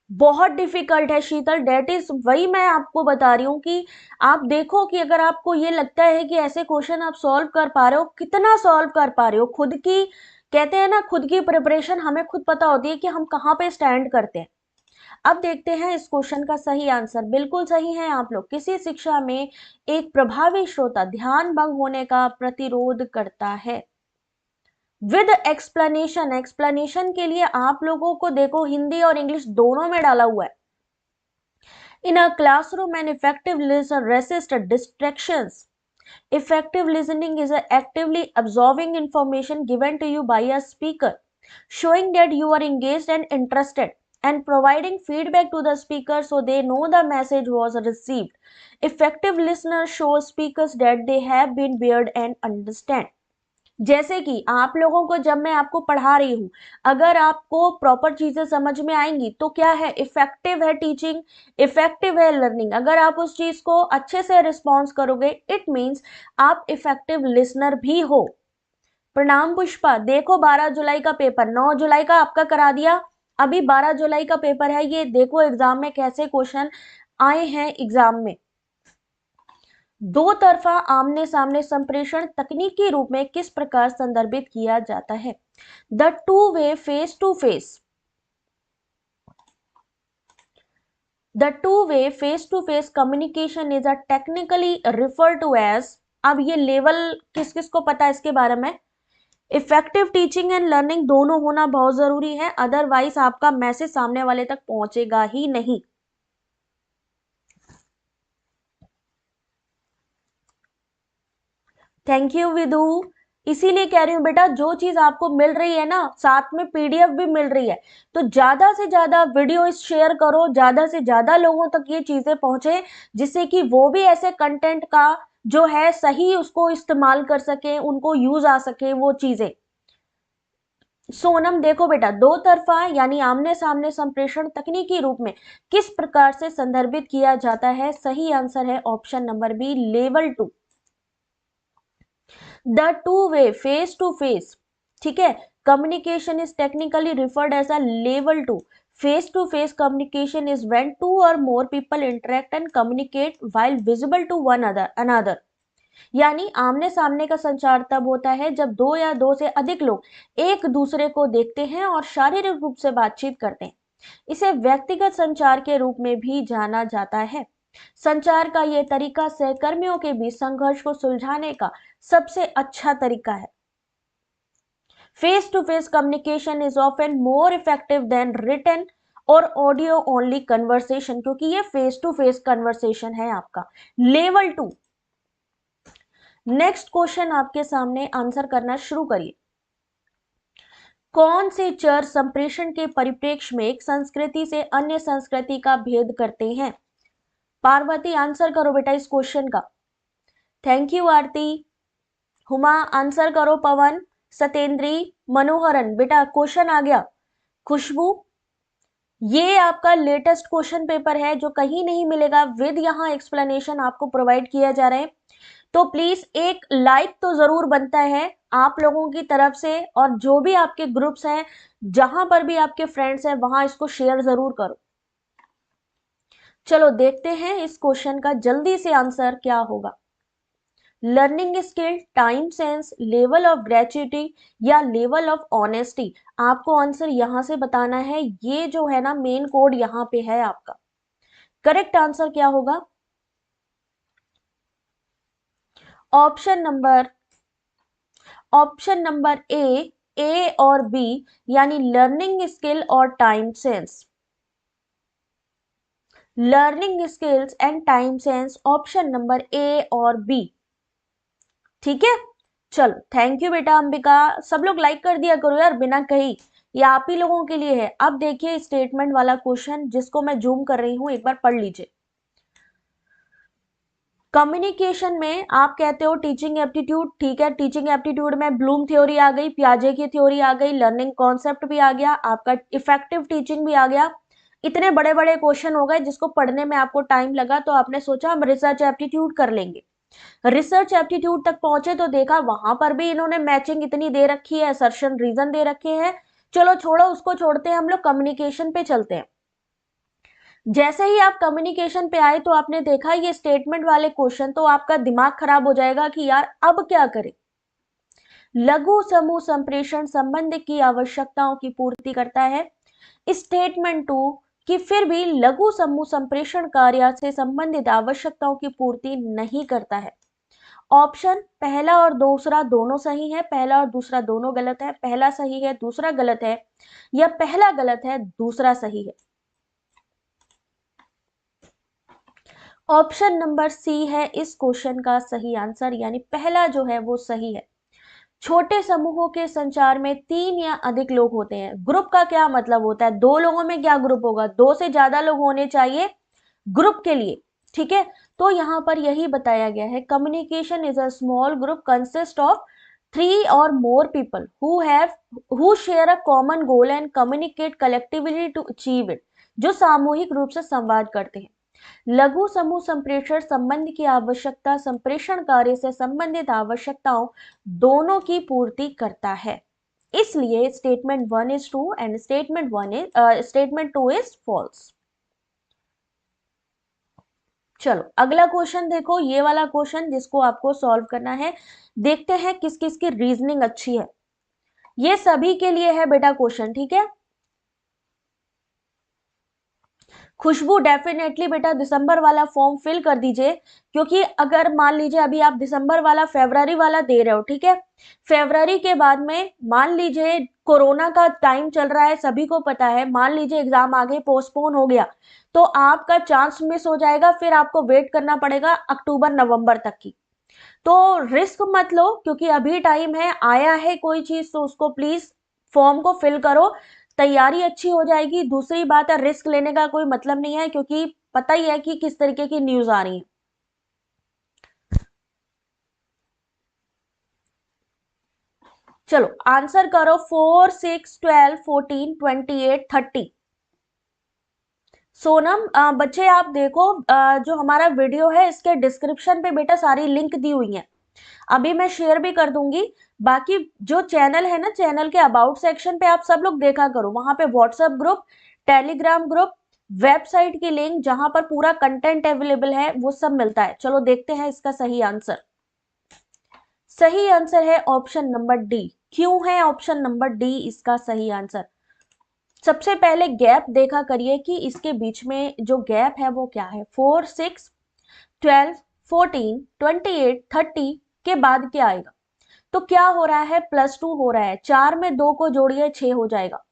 बहुत डिफिकल्ट है शीतल, डेट इज वही मैं आपको बता रही हूँ कि आप देखो कि अगर आपको ये लगता है कि ऐसे क्वेश्चन आप सॉल्व कर पा रहे हो, कितना सॉल्व कर पा रहे हो, खुद की कहते हैं ना, खुद की प्रिपरेशन हमें खुद पता होती है कि हम कहाँ पे स्टैंड करते हैं। अब देखते हैं इस क्वेश्चन का सही आंसर। बिल्कुल सही है आप लोग। किसी शिक्षा में एक प्रभावी श्रोता ध्यान भंग होने का प्रतिरोध करता है। विद एक्सप्लेनेशन, एक्सप्लेनेशन के लिए आप लोगों को देखो हिंदी और इंग्लिश दोनों में डाला हुआ है। In a classroom an effective listener resist distractions. Effective listening is actively absorbing information given to you by a speaker, showing that you are engaged and interested, and providing feedback to the speaker so they know the message was received. Effective listeners show speakers that they have been heard and understand. जैसे कि आप लोगों को जब मैं आपको पढ़ा रही हूं, अगर आपको प्रॉपर चीजें समझ में आएंगी तो क्या है, इफेक्टिव है टीचिंग, इफेक्टिव है लर्निंग। अगर आप उस चीज को अच्छे से रिस्पॉन्स करोगे, इट मीन्स आप इफेक्टिव लिसनर भी हो। प्रणाम पुष्पा, देखो 12 जुलाई का पेपर 9 जुलाई का आपका करा दिया, अभी 12 जुलाई का पेपर है, ये देखो एग्जाम में कैसे क्वेश्चन आए हैं एग्जाम में। दो तरफा आमने सामने संप्रेषण तकनीकी रूप में किस प्रकार संदर्भित किया जाता है। The two way face to face, the two way face to face communication is a technically refer to as, अब ये लेवल किस किस को पता है इसके बारे में। इफेक्टिव टीचिंग एंड लर्निंग दोनों होना बहुत जरूरी है, अदरवाइज आपका मैसेज सामने वाले तक पहुंचेगा ही नहीं। Thank you Vidhu. इसीलिए कह रही हूँ बेटा, जो चीज आपको मिल रही है ना, साथ में पीडीएफ भी मिल रही है, तो ज्यादा से ज्यादा वीडियो शेयर करो, ज्यादा से ज्यादा लोगों तक ये चीजें पहुंचे, जिससे कि वो भी ऐसे कंटेंट का जो है सही उसको इस्तेमाल कर सके, उनको यूज आ सके वो चीजें। सोनम देखो बेटा, दो तरफा यानी आमने सामने संप्रेषण तकनीकी रूप में किस प्रकार से संदर्भित किया जाता है, सही आंसर है option number B, level 2। The two way face to face, ठीक है, communication is technically referred as a level 2। Face to face communication is when two or more people interact and communicate while visible to one another. यानी आमने सामने का संचार तब होता है जब दो या दो से अधिक लोग एक दूसरे को देखते हैं और शारीरिक रूप से बातचीत करते हैं। इसे व्यक्तिगत संचार के रूप में भी जाना जाता है। संचार का यह तरीका सहकर्मियों के बीच संघर्ष को सुलझाने का सबसे अच्छा तरीका है। Face to face communication is often more effective than written और ऑडियो ओनली कन्वर्सेशन, क्योंकि ये फेस टू फेस कन्वर्सेशन है आपका, लेवल 2। नेक्स्ट क्वेश्चन आपके सामने, आंसर करना शुरू करिए। कौन से चर संप्रेषण के परिप्रेक्ष्य में एक संस्कृति से अन्य संस्कृति का भेद करते हैं। पार्वती आंसर करो बेटा इस क्वेश्चन का। Thank you Aarti. Huma answer करो, पवन, सतेंद्री, मनोहरन, बेटा क्वेश्चन आ गया। खुशबू, ये आपका लेटेस्ट क्वेश्चन पेपर है जो कहीं नहीं मिलेगा, विद यहाँ एक्सप्लेनेशन आपको प्रोवाइड किया जा रहा है, तो प्लीज एक लाइक तो जरूर बनता है आप लोगों की तरफ से, और जो भी आपके ग्रुप्स हैं, जहां पर भी आपके फ्रेंड्स हैं, वहां इसको शेयर जरूर करो। चलो देखते हैं इस क्वेश्चन का जल्दी से आंसर क्या होगा। Learning skill, time sense, level of gratuity या लेवल ऑफ ऑनेस्टी, आपको आंसर यहां से बताना है। ये जो है ना मेन कोड यहां पे है आपका। करेक्ट आंसर क्या होगा, ऑप्शन नंबर ए और बी, यानी लर्निंग स्किल और time sense. Learning skills and time sense, option number ए और बी, ठीक है। चलो थैंक यू बेटा अंबिका, सब लोग लाइक कर दिया करो यार बिना कहीं, ये आप ही लोगों के लिए है। अब देखिए स्टेटमेंट वाला क्वेश्चन जिसको मैं जूम कर रही हूं, एक बार पढ़ लीजिए। कम्युनिकेशन में आप कहते हो टीचिंग एप्टीट्यूड, ठीक है, टीचिंग एप्टीट्यूड में ब्लूम थ्योरी आ गई, पियाजे की थ्योरी आ गई, लर्निंग कॉन्सेप्ट भी आ गया, आपका इफेक्टिव टीचिंग भी आ गया। इतने बड़े बड़े क्वेश्चन हो गए जिसको पढ़ने में आपको टाइम लगा, तो आपने सोचा हम रिसर्च एप्टीट्यूड कर लेंगे। रिसर्च एप्टीट्यूड तक पहुंचे तो देखा वहां पर भी इन्होंने मैचिंग इतनी दे रखी है, असर्शन रीजन दे रखे हैं। चलो छोड़ो, उसको छोड़ते हैं, हम लोग कम्युनिकेशन पे चलते हैं। जैसे ही आप कम्युनिकेशन पे आए तो आपने देखा ये स्टेटमेंट वाले क्वेश्चन, तो आपका दिमाग खराब हो जाएगा कि यार अब क्या करें। लघु समूह संप्रेषण संबंध की आवश्यकताओं की पूर्ति करता है। स्टेटमेंट 2 कि फिर भी लघु समूह संप्रेषण कार्य से संबंधित आवश्यकताओं की पूर्ति नहीं करता है। ऑप्शन पहला और दूसरा दोनों सही है, पहला और दूसरा दोनों गलत है, पहला सही है दूसरा गलत है, या पहला गलत है दूसरा सही है। ऑप्शन नंबर सी है इस क्वेश्चन का सही आंसर, यानी पहला जो है वो सही है। छोटे समूहों के संचार में 3 या अधिक लोग होते हैं। ग्रुप का क्या मतलब होता है? 2 लोगों में क्या ग्रुप होगा? 2 से ज्यादा लोग होने चाहिए ग्रुप के लिए, ठीक है। तो यहाँ पर यही बताया गया है, communication is a small group consist of 3 और more people who share a common goal and communicate collectively to achieve it, जो सामूहिक रूप से संवाद करते हैं। लघु समूह संप्रेषण संबंध की आवश्यकता संप्रेषण कार्य से संबंधित आवश्यकताओं दोनों की पूर्ति करता है। इसलिए statement 1 is true and statement 2 is false. चलो अगला क्वेश्चन देखो, ये वाला क्वेश्चन जिसको आपको सॉल्व करना है। देखते हैं किस किस की रीजनिंग अच्छी है। ये सभी के लिए है बेटा क्वेश्चन, ठीक है। खुशबू डेफिनेटली बेटा दिसंबर वाला फॉर्म फिल कर दीजिए, क्योंकि अगर मान लीजिए अभी आप दिसंबर वाला फरवरी वाला दे रहे हो, ठीक है, फरवरी के बाद में मान लीजिए कोरोना का टाइम चल रहा है, सभी को पता है, मान लीजिए एग्जाम आगे पोस्टपोन हो गया तो आपका चांस मिस हो जाएगा, फिर आपको वेट करना पड़ेगा अक्टूबर नवंबर तक की। तो रिस्क मत लो, क्योंकि अभी टाइम है, आया है कोई चीज तो उसको प्लीज फॉर्म को फिल करो, तैयारी अच्छी हो जाएगी। दूसरी बात है, रिस्क लेने का कोई मतलब नहीं है, क्योंकि पता ही है कि किस तरीके की न्यूज आ रही है। चलो आंसर करो, 4, 6, 12, 14, 28, 30। सोनम बच्चे आप देखो, जो हमारा वीडियो है इसके डिस्क्रिप्शन पे बेटा सारी लिंक दी हुई है, अभी मैं शेयर भी कर दूंगी। बाकी जो चैनल है ना, चैनल के अबाउट सेक्शन पे आप सब लोग देखा करो, वहां पे WhatsApp group, Telegram group, website की लिंक जहां पर पूरा कंटेंट अवेलेबल है वो सब मिलता है। चलो देखते हैं इसका सही आंसर। सही आंसर है ऑप्शन नंबर डी। क्यों है ऑप्शन नंबर डी इसका सही आंसर? सबसे पहले गैप देखा करिए कि इसके बीच में जो गैप है वो क्या है। 4, 6, 12, 14, 28, 30 के बाद क्या आएगा? तो क्या हो रहा है, +2 हो रहा है, 4 में 2 को जोड़िए 6 हो जाएगा।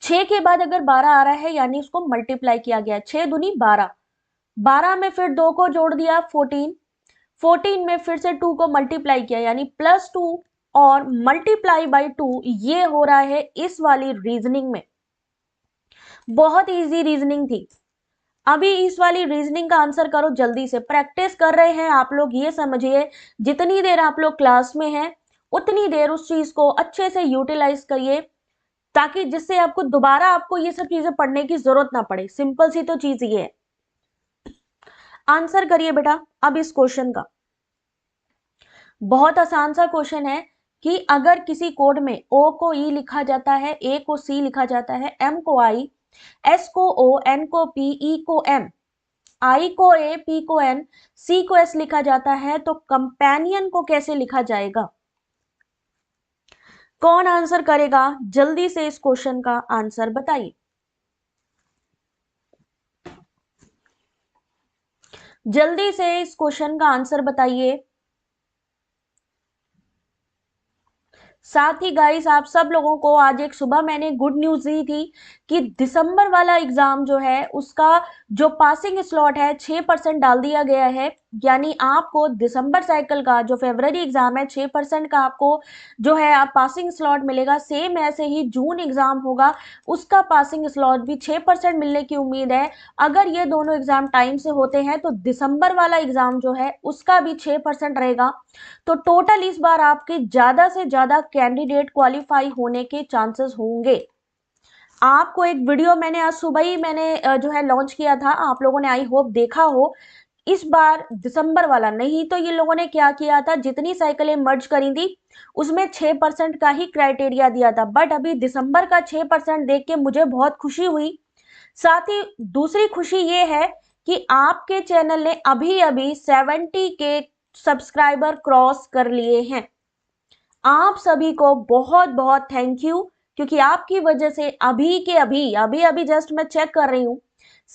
6 के बाद अगर 12 आ रहा है यानी उसको मल्टीप्लाई किया गया, 6 दूनी 12, 12 में फिर 2 को जोड़ दिया 14, 14 में फिर से 2 को मल्टीप्लाई किया यानी +2 और मल्टीप्लाई बाई 2, ये हो रहा है इस वाली रीजनिंग में। बहुत इजी रीजनिंग थी। अभी इस वाली रीजनिंग का आंसर करो जल्दी से, प्रैक्टिस कर रहे हैं आप लोग, ये समझिए जितनी देर आप लोग क्लास में हैं उतनी देर उस चीज को अच्छे से यूटिलाइज करिए, ताकि जिससे आपको दोबारा आपको ये सब चीजें पढ़ने की जरूरत ना पड़े। सिंपल सी तो चीज ये है। आंसर करिए बेटा अब इस क्वेश्चन का। बहुत आसान सा क्वेश्चन है कि अगर किसी कोड में ओ को ई लिखा जाता है, ए को सी लिखा जाता है, एम को आई, एस को ओ, एन को पी, ई को एम, आई को ए, पी को एन, सी को एस लिखा जाता है, तो कंपेनियन को कैसे लिखा जाएगा? कौन आंसर करेगा? जल्दी से इस क्वेश्चन का आंसर बताइए, जल्दी से इस क्वेश्चन का आंसर बताइए। साथ ही गाइस आप सब लोगों को आज एक सुबह मैंने गुड न्यूज दी थी कि दिसंबर वाला एग्जाम जो है उसका जो पासिंग स्लॉट है 6% डाल दिया गया है। यानी आपको दिसंबर साइकिल का जो फरवरी एग्जाम है 6% का आपको जो है आप पासिंग स्लॉट मिलेगा। सेम ऐसे ही जून एग्जाम होगा, उसका पासिंग स्लॉट भी 6% मिलने की उम्मीद है। अगर ये दोनों एग्जाम टाइम से होते हैं तो दिसंबर वाला एग्जाम जो है उसका भी 6% रहेगा। तो टोटल इस बार आपके ज्यादा से ज्यादा कैंडिडेट क्वालिफाई होने के चांसेस होंगे। आपको एक वीडियो मैंने आज सुबह ही जो है लॉन्च किया था, आप लोगों ने आई होप देखा हो। इस बार दिसंबर वाला नहीं तो ये लोगों ने क्या किया था, जितनी साइकिलें मर्ज करी थी उसमें 6% का ही क्राइटेरिया दिया था, बट अभी दिसंबर का 6% देख के मुझे बहुत खुशी हुई। साथ ही दूसरी खुशी ये है कि आपके चैनल ने अभी अभी 70 के सब्सक्राइबर क्रॉस कर लिए हैं। आप सभी को बहुत बहुत थैंक यू, क्योंकि आपकी वजह से अभी के अभी अभी अभी जस्ट मैं चेक कर रही हूं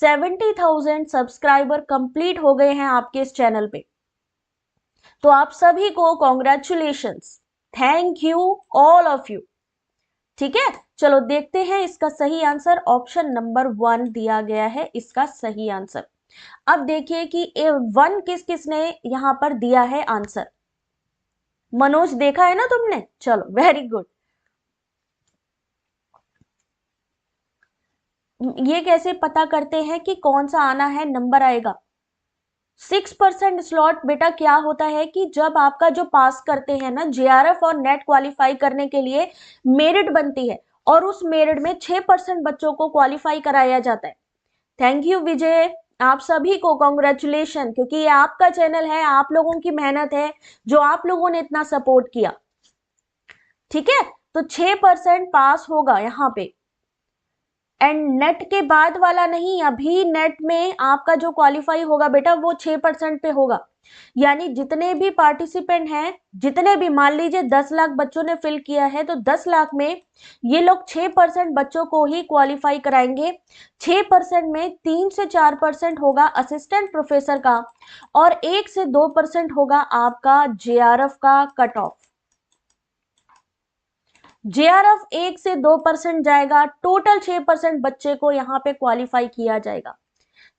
70,000 सब्सक्राइबर कंप्लीट हो गए हैं आपके इस चैनल पे। तो आप सभी को congratulations, thank you all of you. ठीक है, चलो देखते हैं इसका सही आंसर। ऑप्शन नंबर 1 दिया गया है इसका सही आंसर। अब देखिए कि वन किस किसने यहां पर दिया है आंसर। मनोज देखा है ना तुमने, चलो वेरी गुड। ये कैसे पता करते हैं कि कौन सा आना है, नंबर आएगा। 6% स्लॉट बेटा क्या होता है कि जब आपका जो पास करते हैं ना जेआरएफ और नेट क्वालिफाई करने के लिए मेरिट बनती है, और उस मेरिट में 6% बच्चों को क्वालिफाई कराया जाता है। थैंक यू विजय, आप सभी को कॉन्ग्रेचुलेशन, क्योंकि ये आपका चैनल है, आप लोगों की मेहनत है जो आप लोगों ने इतना सपोर्ट किया। ठीक है, तो 6% पास होगा यहाँ पे। एंड नेट के बाद वाला नहीं, अभी नेट में आपका जो क्वालिफाई होगा बेटा वो 6% पे होगा। यानी जितने भी पार्टिसिपेंट हैं, जितने भी मान लीजिए 10 लाख बच्चों ने फिल किया है, तो 10 लाख में ये लोग 6% बच्चों को ही क्वालिफाई कराएंगे। 6% में 3 से 4% होगा असिस्टेंट प्रोफेसर का, और 1 से 2% होगा आपका जेआरएफ का कट ऑफ। जेआरएफ 1 से 2% जाएगा, टोटल 6% बच्चे को यहाँ पे क्वालिफाई किया जाएगा।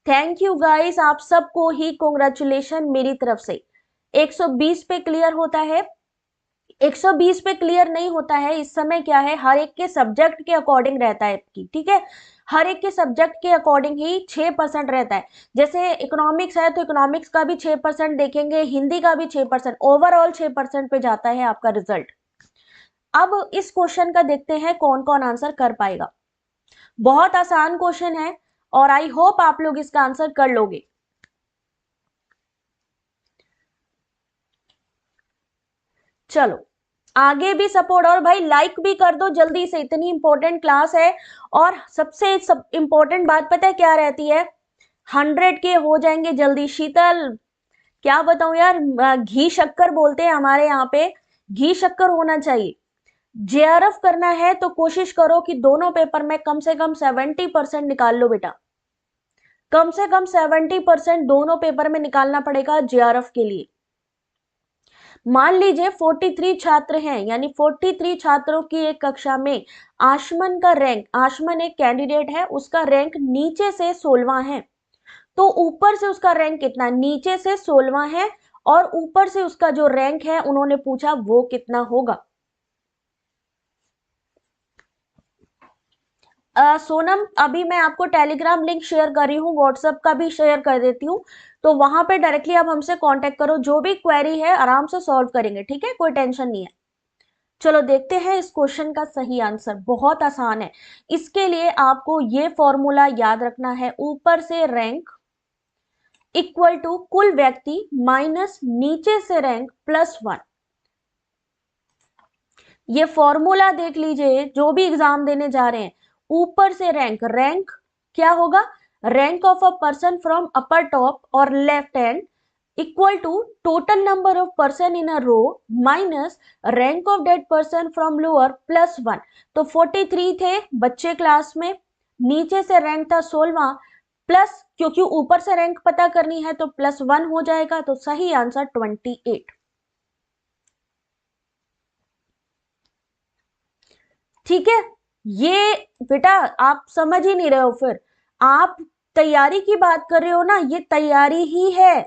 थैंक यू गाइस, आप सबको ही कॉन्ग्रेचुलेशन मेरी तरफ से। 120 पे क्लियर होता है, 120 पे क्लियर नहीं होता है। इस समय क्या है, हर एक के सब्जेक्ट के अकॉर्डिंग रहता है आपकी, ठीक है, हर एक के सब्जेक्ट के अकॉर्डिंग ही 6% रहता है। जैसे इकोनॉमिक्स है तो इकोनॉमिक्स का भी 6% देखेंगे, हिंदी का भी 6%, ओवरऑल 6% पे जाता है आपका रिजल्ट। अब इस क्वेश्चन का देखते हैं कौन कौन आंसर कर पाएगा। बहुत आसान क्वेश्चन है और आई होप आप लोग इसका आंसर कर लोगे। चलो आगे भी सपोर्ट, और भाई लाइक भी कर दो जल्दी से, इतनी इंपॉर्टेंट क्लास है। और सबसे इंपॉर्टेंट बात पता है क्या रहती है, 100 के हो जाएंगे जल्दी। शीतल क्या बताऊं यार, घी शक्कर बोलते हैं हमारे यहाँ पे, घी शक्कर होना चाहिए। जेआरएफ करना है तो कोशिश करो कि दोनों पेपर में कम से कम 70% निकाल लो बेटा, कम से कम 70% दोनों पेपर में निकालना पड़ेगा जेआरएफ के लिए। मान लीजिए 43 छात्र हैं, यानी 43 छात्रों की एक कक्षा में आशमन का रैंक, आशमन एक कैंडिडेट है, उसका रैंक नीचे से 16वां है, तो ऊपर से उसका रैंक कितना, नीचे से 16वां है, और ऊपर से उसका जो रैंक है उन्होंने पूछा वो कितना होगा। सोनम अभी मैं आपको टेलीग्राम लिंक शेयर कर रही हूँ, व्हाट्सएप का भी शेयर कर देती हूँ, तो वहां पे डायरेक्टली आप हमसे कांटेक्ट करो, जो भी क्वेरी है आराम से सॉल्व करेंगे, ठीक है, कोई टेंशन नहीं है। चलो देखते हैं इस क्वेश्चन का सही आंसर, बहुत आसान है। इसके लिए आपको ये फॉर्मूला याद रखना है, ऊपर से रैंक इक्वल टू कुल व्यक्ति माइनस नीचे से रैंक प्लस 1। ये फॉर्मूला देख लीजिए, जो भी एग्जाम देने जा रहे हैं, ऊपर से रैंक, रैंक क्या होगा, rank of a person from upper top or left hand equal to total number of person in a row minus rank of that person from lower plus 1। तो 43 थे बच्चे क्लास में, नीचे से रैंक था 16वां, plus क्योंकि ऊपर से रैंक पता करनी है तो प्लस 1 हो जाएगा, तो सही आंसर 28। ठीक है, ये बेटा आप समझ ही नहीं रहे हो, फिर आप तैयारी की बात कर रहे हो ना, ये तैयारी ही है।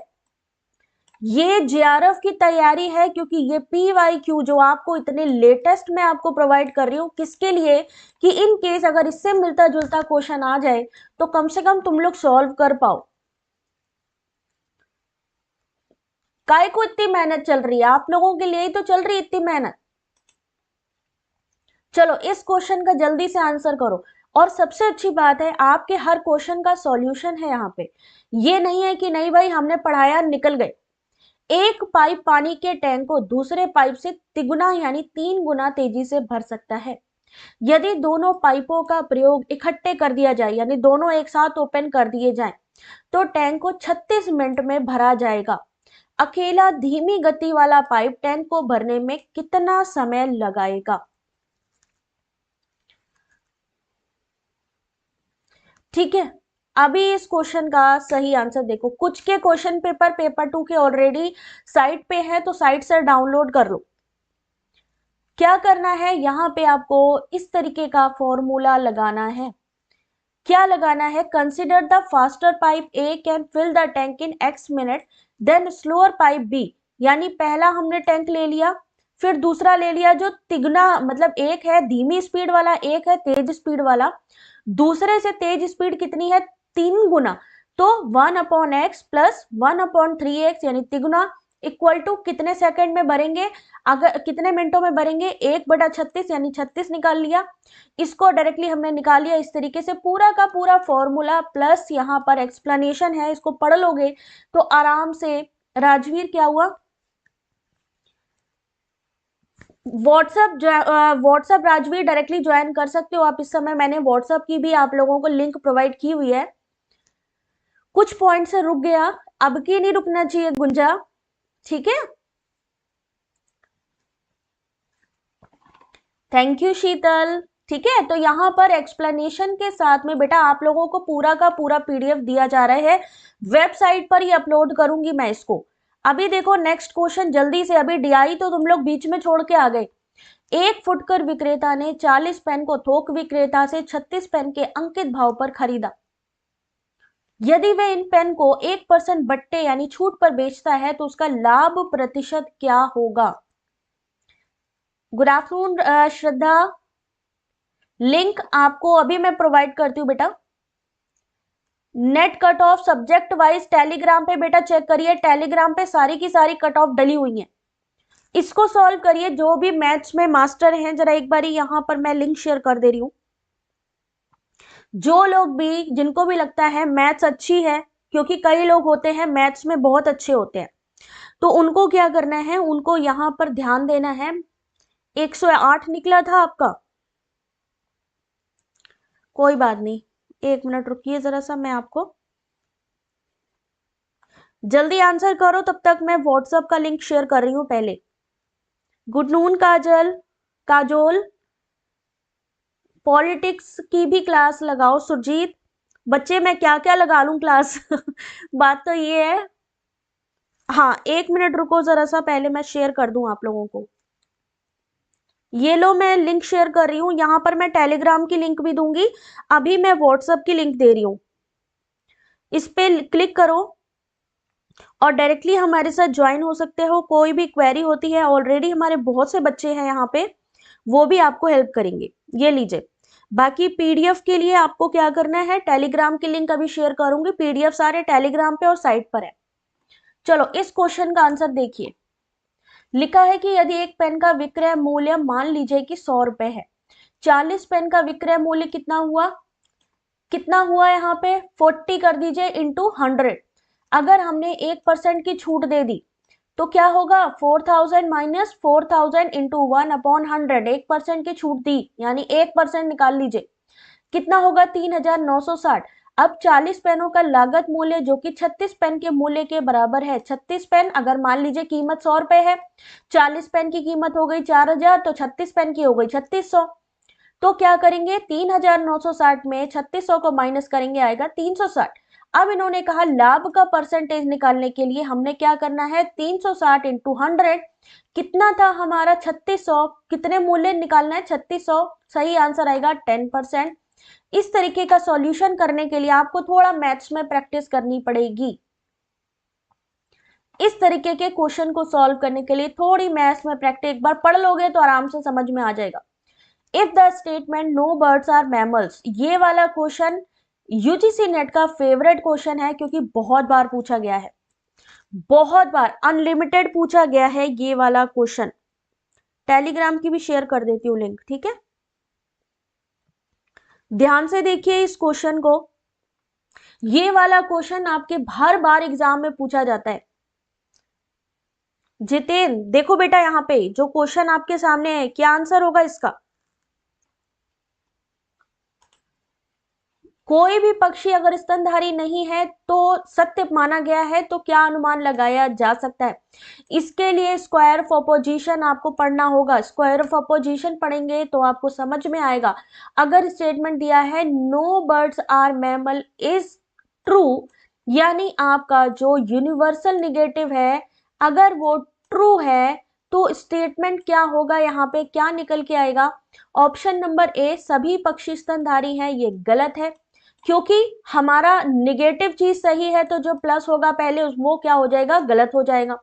ये जेआरएफ की तैयारी है, क्योंकि ये पीवाईक्यू जो आपको इतने लेटेस्ट में आपको प्रोवाइड कर रही हूँ, किसके लिए, कि इन केस अगर इससे मिलता जुलता क्वेश्चन आ जाए तो कम से कम तुम लोग सॉल्व कर पाओ। काय को इतनी मेहनत चल रही है, आप लोगों के लिए ही तो चल रही है इतनी मेहनत। चलो इस क्वेश्चन का जल्दी से आंसर करो। और सबसे अच्छी बात है, आपके हर क्वेश्चन का सॉल्यूशन है यहाँ पे। ये नहीं है कि नहीं भाई हमने पढ़ाया निकल गए। एक पाइप पानी के टैंक को दूसरे पाइप से तिगुना यानी 3 गुना तेजी से भर सकता है। यदि दोनों पाइपों का प्रयोग इकट्ठे कर दिया जाए, यानी दोनों एक साथ ओपन कर दिए जाएं, तो टैंक को 36 मिनट में भरा जाएगा। अकेला धीमी गति वाला पाइप टैंक को भरने में कितना समय लगाएगा? ठीक है, अभी इस क्वेश्चन का सही आंसर देखो। कुछ के क्वेश्चन पेपर 2 के ऑलरेडी साइट पे है, तो साइट से डाउनलोड कर लो। क्या करना है, यहाँ पे आपको इस तरीके का फॉर्मूला लगाना है। क्या लगाना है, consider the faster pipe A can fill the tank in x minute then slower pipe B. यानी पहला हमने टैंक ले लिया, फिर दूसरा ले लिया जो तिगुना, मतलब एक है धीमी स्पीड वाला, एक है तेज स्पीड वाला। दूसरे से तेज स्पीड कितनी है, 3 गुना, तो 1/x प्लस 1/3x यानी तिगुना इक्वल टू कितने सेकंड में भरेंगे, अगर कितने मिनटों में भरेंगे, 1/36 यानी 36 निकाल लिया। इसको डायरेक्टली हमने निकाल लिया। इस तरीके से पूरा का पूरा फॉर्मूला प्लस यहाँ पर एक्सप्लेनेशन है, इसको पढ़ लोगे तो आराम से। राजवीर क्या हुआ, व्हाट्सएप राजवीर डायरेक्टली ज्वाइन कर सकते हो आप इस समय। मैंने व्हाट्सएप की भी आप लोगों को लिंक प्रोवाइड की हुई है। कुछ पॉइंट से रुक गया, अब की नहीं रुकना चाहिए गुंजा, ठीक है। थैंक यू शीतल। ठीक है, तो यहाँ पर एक्सप्लेनेशन के साथ में बेटा आप लोगों को पूरा का पूरा पीडीएफ दिया जा रहा है, वेबसाइट पर ही अपलोड करूंगी मैं इसको। अभी देखो नेक्स्ट क्वेश्चन जल्दी से, अभी डीआई तो तुम लोग बीच में छोड़ के आ गए। एक फुटकर विक्रेता ने 40 पेन को थोक विक्रेता से 36 पेन के अंकित भाव पर खरीदा। यदि वह इन पेन को 1% बट्टे यानी छूट पर बेचता है तो उसका लाभ प्रतिशत क्या होगा? गुड आफ्टरनून श्रद्धा, लिंक आपको अभी मैं प्रोवाइड करती हूँ बेटा। Net cut off subject wise Telegram पे बेटा चेक करिए, टेलीग्राम पे सारी की सारी कट ऑफ डली हुई है। इसको सॉल्व करिए, जो भी मैथ्स में मास्टर हैं जरा एक बारी यहाँ पर मैं लिंक शेयर कर दे रही हूँ। जो लोग भी, जिनको भी लगता है मैथ्स अच्छी है, क्योंकि कई लोग होते हैं मैथ्स में बहुत अच्छे होते हैं, तो उनको क्या करना है, उनको यहाँ पर ध्यान देना है। 108 निकला था आपका, कोई बात नहीं, 1 मिनट रुकिए जरा सा, मैं आपको जल्दी आंसर करो, तब तक मैं व्हाट्सएप का लिंक शेयर कर रही हूं पहले। गुड नून काजोल, पॉलिटिक्स की भी क्लास लगाओ। सुरजीत, बच्चे मैं क्या क्या लगा लूं क्लास बात तो ये है। हाँ 1 मिनट रुको जरा सा, पहले मैं शेयर कर दूं आप लोगों को। ये लो मैं लिंक शेयर कर रही हूँ, यहाँ पर मैं टेलीग्राम की लिंक भी दूंगी, अभी मैं व्हाट्सएप की लिंक दे रही हूँ। इस पे क्लिक करो और डायरेक्टली हमारे साथ ज्वाइन हो सकते हो। कोई भी क्वेरी होती है, ऑलरेडी हमारे बहुत से बच्चे हैं यहाँ पे, वो भी आपको हेल्प करेंगे। ये लीजिए, बाकी पीडीएफ के लिए आपको क्या करना है, टेलीग्राम की लिंक अभी शेयर करूंगी, पीडीएफ सारे टेलीग्राम पे और साइट पर है। चलो इस क्वेश्चन का आंसर देखिए। लिखा है कि यदि एक पेन का विक्रय मूल्य मान लीजिए कि 100 रुपए है, 40 पेन का विक्रय मूल्य कितना हुआ, कितना हुआ यहाँ पे 40 कर दीजिए इंटू 100। अगर हमने 1% की छूट दे दी तो क्या होगा, 4000 माइनस 4000 इंटू 1/100। 1% की छूट दी यानी 1% निकाल लीजिए, कितना होगा 3960। अब 40 पेनों का लागत मूल्य जो कि 36 पेन के मूल्य के बराबर है। 36 पेन अगर मान लीजिए कीमत 100 रुपए है, 40 पेन की कीमत हो गई 4000, तो 36 पेन की हो गई 3600। तो क्या करेंगे, 3960 में 3600 को माइनस करेंगे, आएगा 360। अब इन्होंने कहा लाभ का परसेंटेज निकालने के लिए हमने क्या करना है, 360 इंटू 100 कितना था हमारा 3600, कितने मूल्य निकालना है 3600, सही आंसर आएगा 10%। इस तरीके का सॉल्यूशन करने के लिए आपको थोड़ा मैथ्स में प्रैक्टिस करनी पड़ेगी। इस तरीके के क्वेश्चन को सॉल्व करने के लिए थोड़ी मैथ्स में प्रैक्टिस एक बार पढ़ लोगे तो आराम से समझ में आ जाएगा। If the statement no birds are mammals, ये वाला क्वेश्चन यूजीसी नेट का फेवरेट क्वेश्चन है क्योंकि बहुत बार पूछा गया है, बहुत बार अनलिमिटेड पूछा गया है ये वाला क्वेश्चन। टेलीग्राम की भी शेयर कर देती हूँ लिंक, ठीक है। ध्यान से देखिए इस क्वेश्चन को, ये वाला क्वेश्चन आपके हर बार एग्जाम में पूछा जाता है। जितेन देखो बेटा, यहाँ पे जो क्वेश्चन आपके सामने है क्या आंसर होगा इसका? कोई भी पक्षी अगर स्तनधारी नहीं है तो सत्य माना गया है, तो क्या अनुमान लगाया जा सकता है? इसके लिए स्क्वायर ऑफ अपोजिशन आपको पढ़ना होगा। स्क्वायर ऑफ अपोजिशन पढ़ेंगे तो आपको समझ में आएगा। अगर स्टेटमेंट दिया है no birds are mammal is true, यानी आपका जो यूनिवर्सल निगेटिव है अगर वो ट्रू है तो स्टेटमेंट क्या होगा, यहाँ पे क्या निकल के आएगा? ऑप्शन नंबर ए सभी पक्षी स्तनधारी हैं, ये गलत है क्योंकि हमारा निगेटिव चीज सही है तो जो प्लस होगा पहले वो क्या हो जाएगा? गलत हो जाएगा।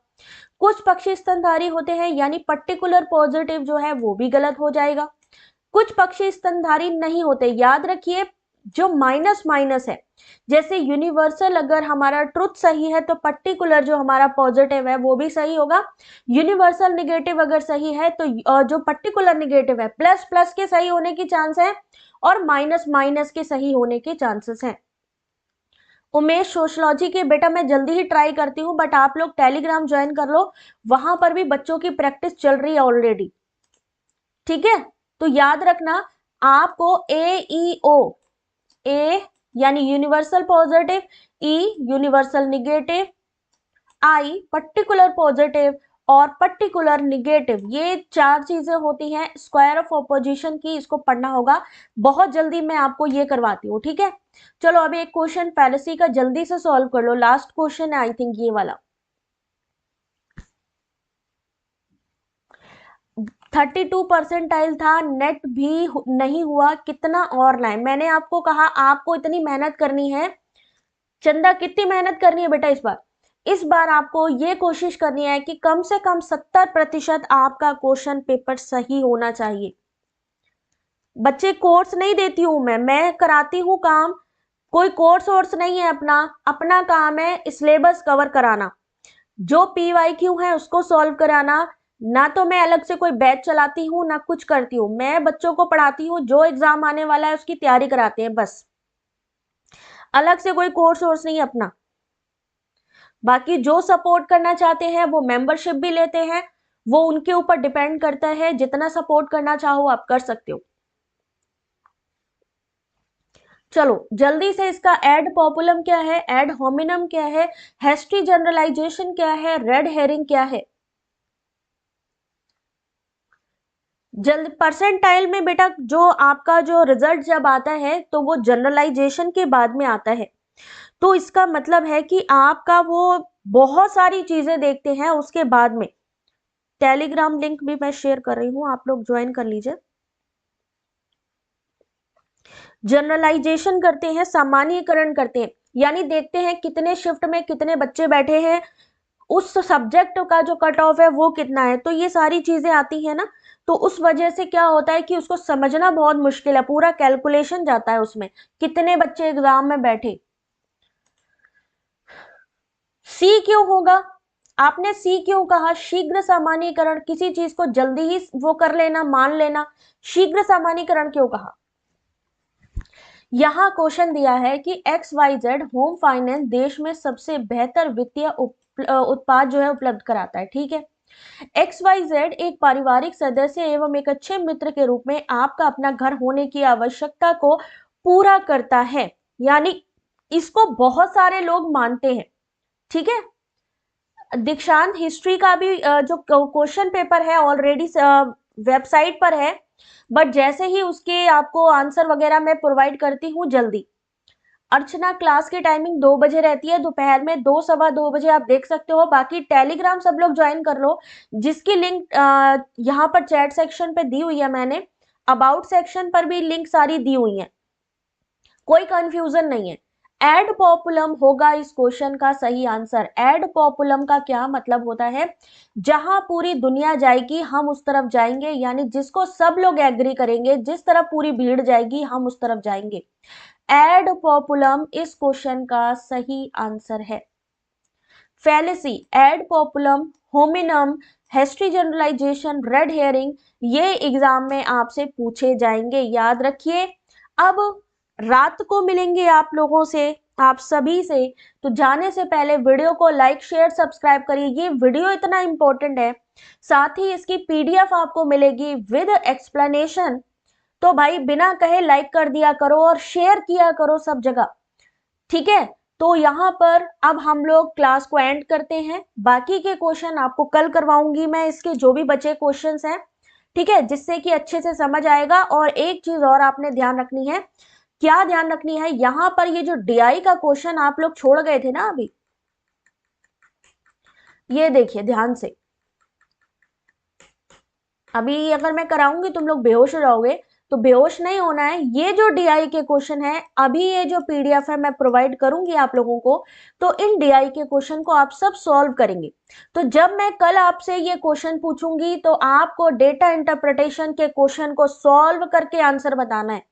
कुछ पक्षी स्तनधारी होते हैं यानी पर्टिकुलर पॉजिटिव जो है वो भी गलत हो जाएगा। कुछ पक्षी स्तनधारी नहीं होते, याद रखिए जो माइनस माइनस है, जैसे यूनिवर्सल अगर हमारा ट्रुथ सही है तो पर्टिकुलर जो हमारा पॉजिटिव है वो भी सही होगा। यूनिवर्सल निगेटिव अगर सही है तो जो पर्टिकुलर निगेटिव है प्लस प्लस के सही होने की चांस है और माइनस माइनस के सही होने के चांसेस हैं। उमेश सोशलॉजी के बेटा मैं जल्दी ही ट्राई करती हूँ, बट आप लोग टेलीग्राम ज्वाइन कर लो, वहां पर भी बच्चों की प्रैक्टिस चल रही है ऑलरेडी, ठीक है। तो याद रखना आपको AEO, ए यानी यूनिवर्सल पॉजिटिव, ई यूनिवर्सल निगेटिव, आई पर्टिकुलर पॉजिटिव और पर्टिकुलर निगेटिव, ये चार चीजें होती हैं स्क्वायर ऑफ ऑपोजिशन की, इसको पढ़ना होगा। बहुत जल्दी मैं आपको ये करवाती हूँ, ठीक है। चलो अभी एक क्वेश्चन फैलेसी का जल्दी से सॉल्व कर लो, लास्ट क्वेश्चन है आई थिंक ये वाला। 32 परसेंटाइल था, नेट भी नहीं हुआ, कितना और लाए? मैंने आपको कहा आपको इतनी मेहनत करनी है। चंदा कितनी मेहनत करनी है बेटा इस बार आपको ये कोशिश करनी है कि कम से कम 70% आपका क्वेश्चन पेपर सही होना चाहिए। बच्चे कोर्स नहीं देती हूं मैं कराती हूं काम, कोई कोर्स वोर्स नहीं है, अपना अपना काम है सिलेबस कवर कराना, जो PYQ है उसको सॉल्व कराना। ना तो मैं अलग से कोई बैच चलाती हूँ ना कुछ करती हूँ, मैं बच्चों को पढ़ाती हूँ, जो एग्जाम आने वाला है उसकी तैयारी कराते हैं बस, अलग से कोई कोर्स वोर्स नहीं अपना। बाकी जो सपोर्ट करना चाहते हैं वो मेंबरशिप भी लेते हैं, वो उनके ऊपर डिपेंड करता है, जितना सपोर्ट करना चाहो आप कर सकते हो। चलो जल्दी से इसका एड पॉपुलम क्या है, एड होमिनम क्या है, हेस्टी जनरलाइजेशन क्या है, रेड हेरिंग क्या है? जल्द परसेंटाइल में बेटा जो आपका जो रिजल्ट जब आता है तो वो जनरलाइजेशन के बाद में आता है, तो इसका मतलब है कि आपका वो बहुत सारी चीजें देखते हैं उसके बाद में। टेलीग्राम लिंक भी मैं शेयर कर रही हूं, आप लोग ज्वाइन कर लीजिए। जनरलाइजेशन करते हैं, सामान्यीकरण करते हैं, यानी देखते हैं कितने शिफ्ट में कितने बच्चे बैठे हैं, उस सब्जेक्ट का जो कट ऑफ है वो कितना है, तो ये सारी चीजें आती है ना, तो उस वजह से क्या होता है कि उसको समझना बहुत मुश्किल है, पूरा कैलकुलेशन जाता है उसमें कितने बच्चे एग्जाम में बैठे। सी क्यों होगा? आपने सी क्यों कहा? शीघ्र सामान्यीकरण, किसी चीज को जल्दी ही वो कर लेना, मान लेना, शीघ्र सामान्यीकरण क्यों कहा? यहां क्वेश्चन दिया है कि XYZ होम फाइनेंस देश में सबसे बेहतर वित्तीय उत्पाद जो है उपलब्ध कराता है, ठीक है। XYZ एक पारिवारिक सदस्य एवं एक अच्छे मित्र के रूप में आपका अपना घर होने की आवश्यकता को पूरा करता है, यानी इसको बहुत सारे लोग मानते हैं, ठीक है। दीक्षांत हिस्ट्री का भी जो क्वेश्चन पेपर है ऑलरेडी वेबसाइट पर है, बट जैसे ही उसके आपको आंसर वगैरह मैं प्रोवाइड करती हूँ जल्दी। अर्चना क्लास की टाइमिंग 2 बजे रहती है, दोपहर में 2 सवा 2 बजे आप देख सकते हो। बाकी टेलीग्राम सब लोग ज्वाइन कर लो, जिसकी लिंक यहाँ पर चैट सेक्शन पे दी हुई है मैंने, अबाउट सेक्शन पर भी लिंक सारी दी हुई है, कोई कंफ्यूजन नहीं है। एड पॉपुलम होगा इस क्वेश्चन का सही आंसर। एड पॉपुलम का क्या मतलब होता है? जहां पूरी दुनिया जाएगी हम उस तरफ जाएंगे, यानी जिसको सब लोग एग्री करेंगे, जिस तरफ पूरी भीड़ जाएगी हम उस तरफ जाएंगे। एड पॉपुलम इस क्वेश्चन का सही आंसर है। Fallacy, ad populum, hominem, hasty generalization, red herring, ये एग्जाम में आपसे पूछे जाएंगे, याद रखिए। अब रात को मिलेंगे आप लोगों से, आप सभी से। तो जाने से पहले वीडियो को लाइक शेयर सब्सक्राइब करिए, ये वीडियो इतना इंपॉर्टेंट है। साथ ही इसकी पीडीएफ आपको मिलेगी विद एक्सप्लेनेशन। तो भाई बिना कहे लाइक कर दिया करो और शेयर किया करो सब जगह, ठीक है। तो यहाँ पर अब हम लोग क्लास को एंड करते हैं। बाकी के क्वेश्चन आपको कल करवाऊंगी मैं, इसके जो भी बचे क्वेश्चंस हैं, ठीक है, जिससे कि अच्छे से समझ आएगा। और एक चीज और आपने ध्यान रखनी है, क्या ध्यान रखनी है, यहाँ पर ये जो डीआई का क्वेश्चन आप लोग छोड़ गए थे ना अभी, ये देखिए ध्यान से। अभी अगर मैं कराऊंगी तुम लोग बेहोश हो जाओगे, तो बेहोश नहीं होना है। ये जो डीआई के क्वेश्चन है, अभी ये जो पीडीएफ है मैं प्रोवाइड करूंगी आप लोगों को, तो इन डीआई के क्वेश्चन को आप सब सॉल्व करेंगे। तो जब मैं कल आपसे ये क्वेश्चन पूछूंगी तो आपको डेटा इंटरप्रिटेशन के क्वेश्चन को सॉल्व करके आंसर बताना है।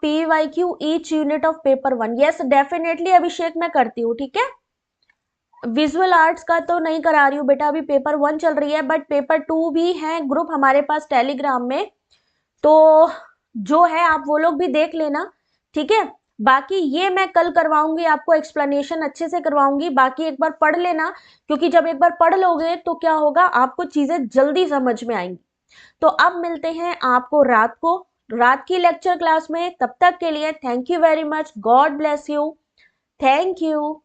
PYQ each unit of paper 1, yes definitely Abhishek मैं करती हूँ, ठीक है। विजुअल आर्ट्स का तो नहीं करा रही हूँ बेटा, अभी पेपर 1 चल रही है, बट पेपर 2 भी है ग्रुप हमारे पास टेलीग्राम में, तो जो है आप वो लोग भी देख लेना, ठीक है। बाकी ये मैं कल करवाऊंगी आपको, एक्सप्लेनेशन अच्छे से करवाऊंगी। बाकी एक बार पढ़ लेना, क्योंकि जब एक बार पढ़ लोगे तो क्या होगा, आपको चीजें जल्दी समझ में आएंगी। तो अब मिलते हैं आपको रात को, रात की लेक्चर क्लास में। तब तक के लिए thank you very much, God bless you, thank you.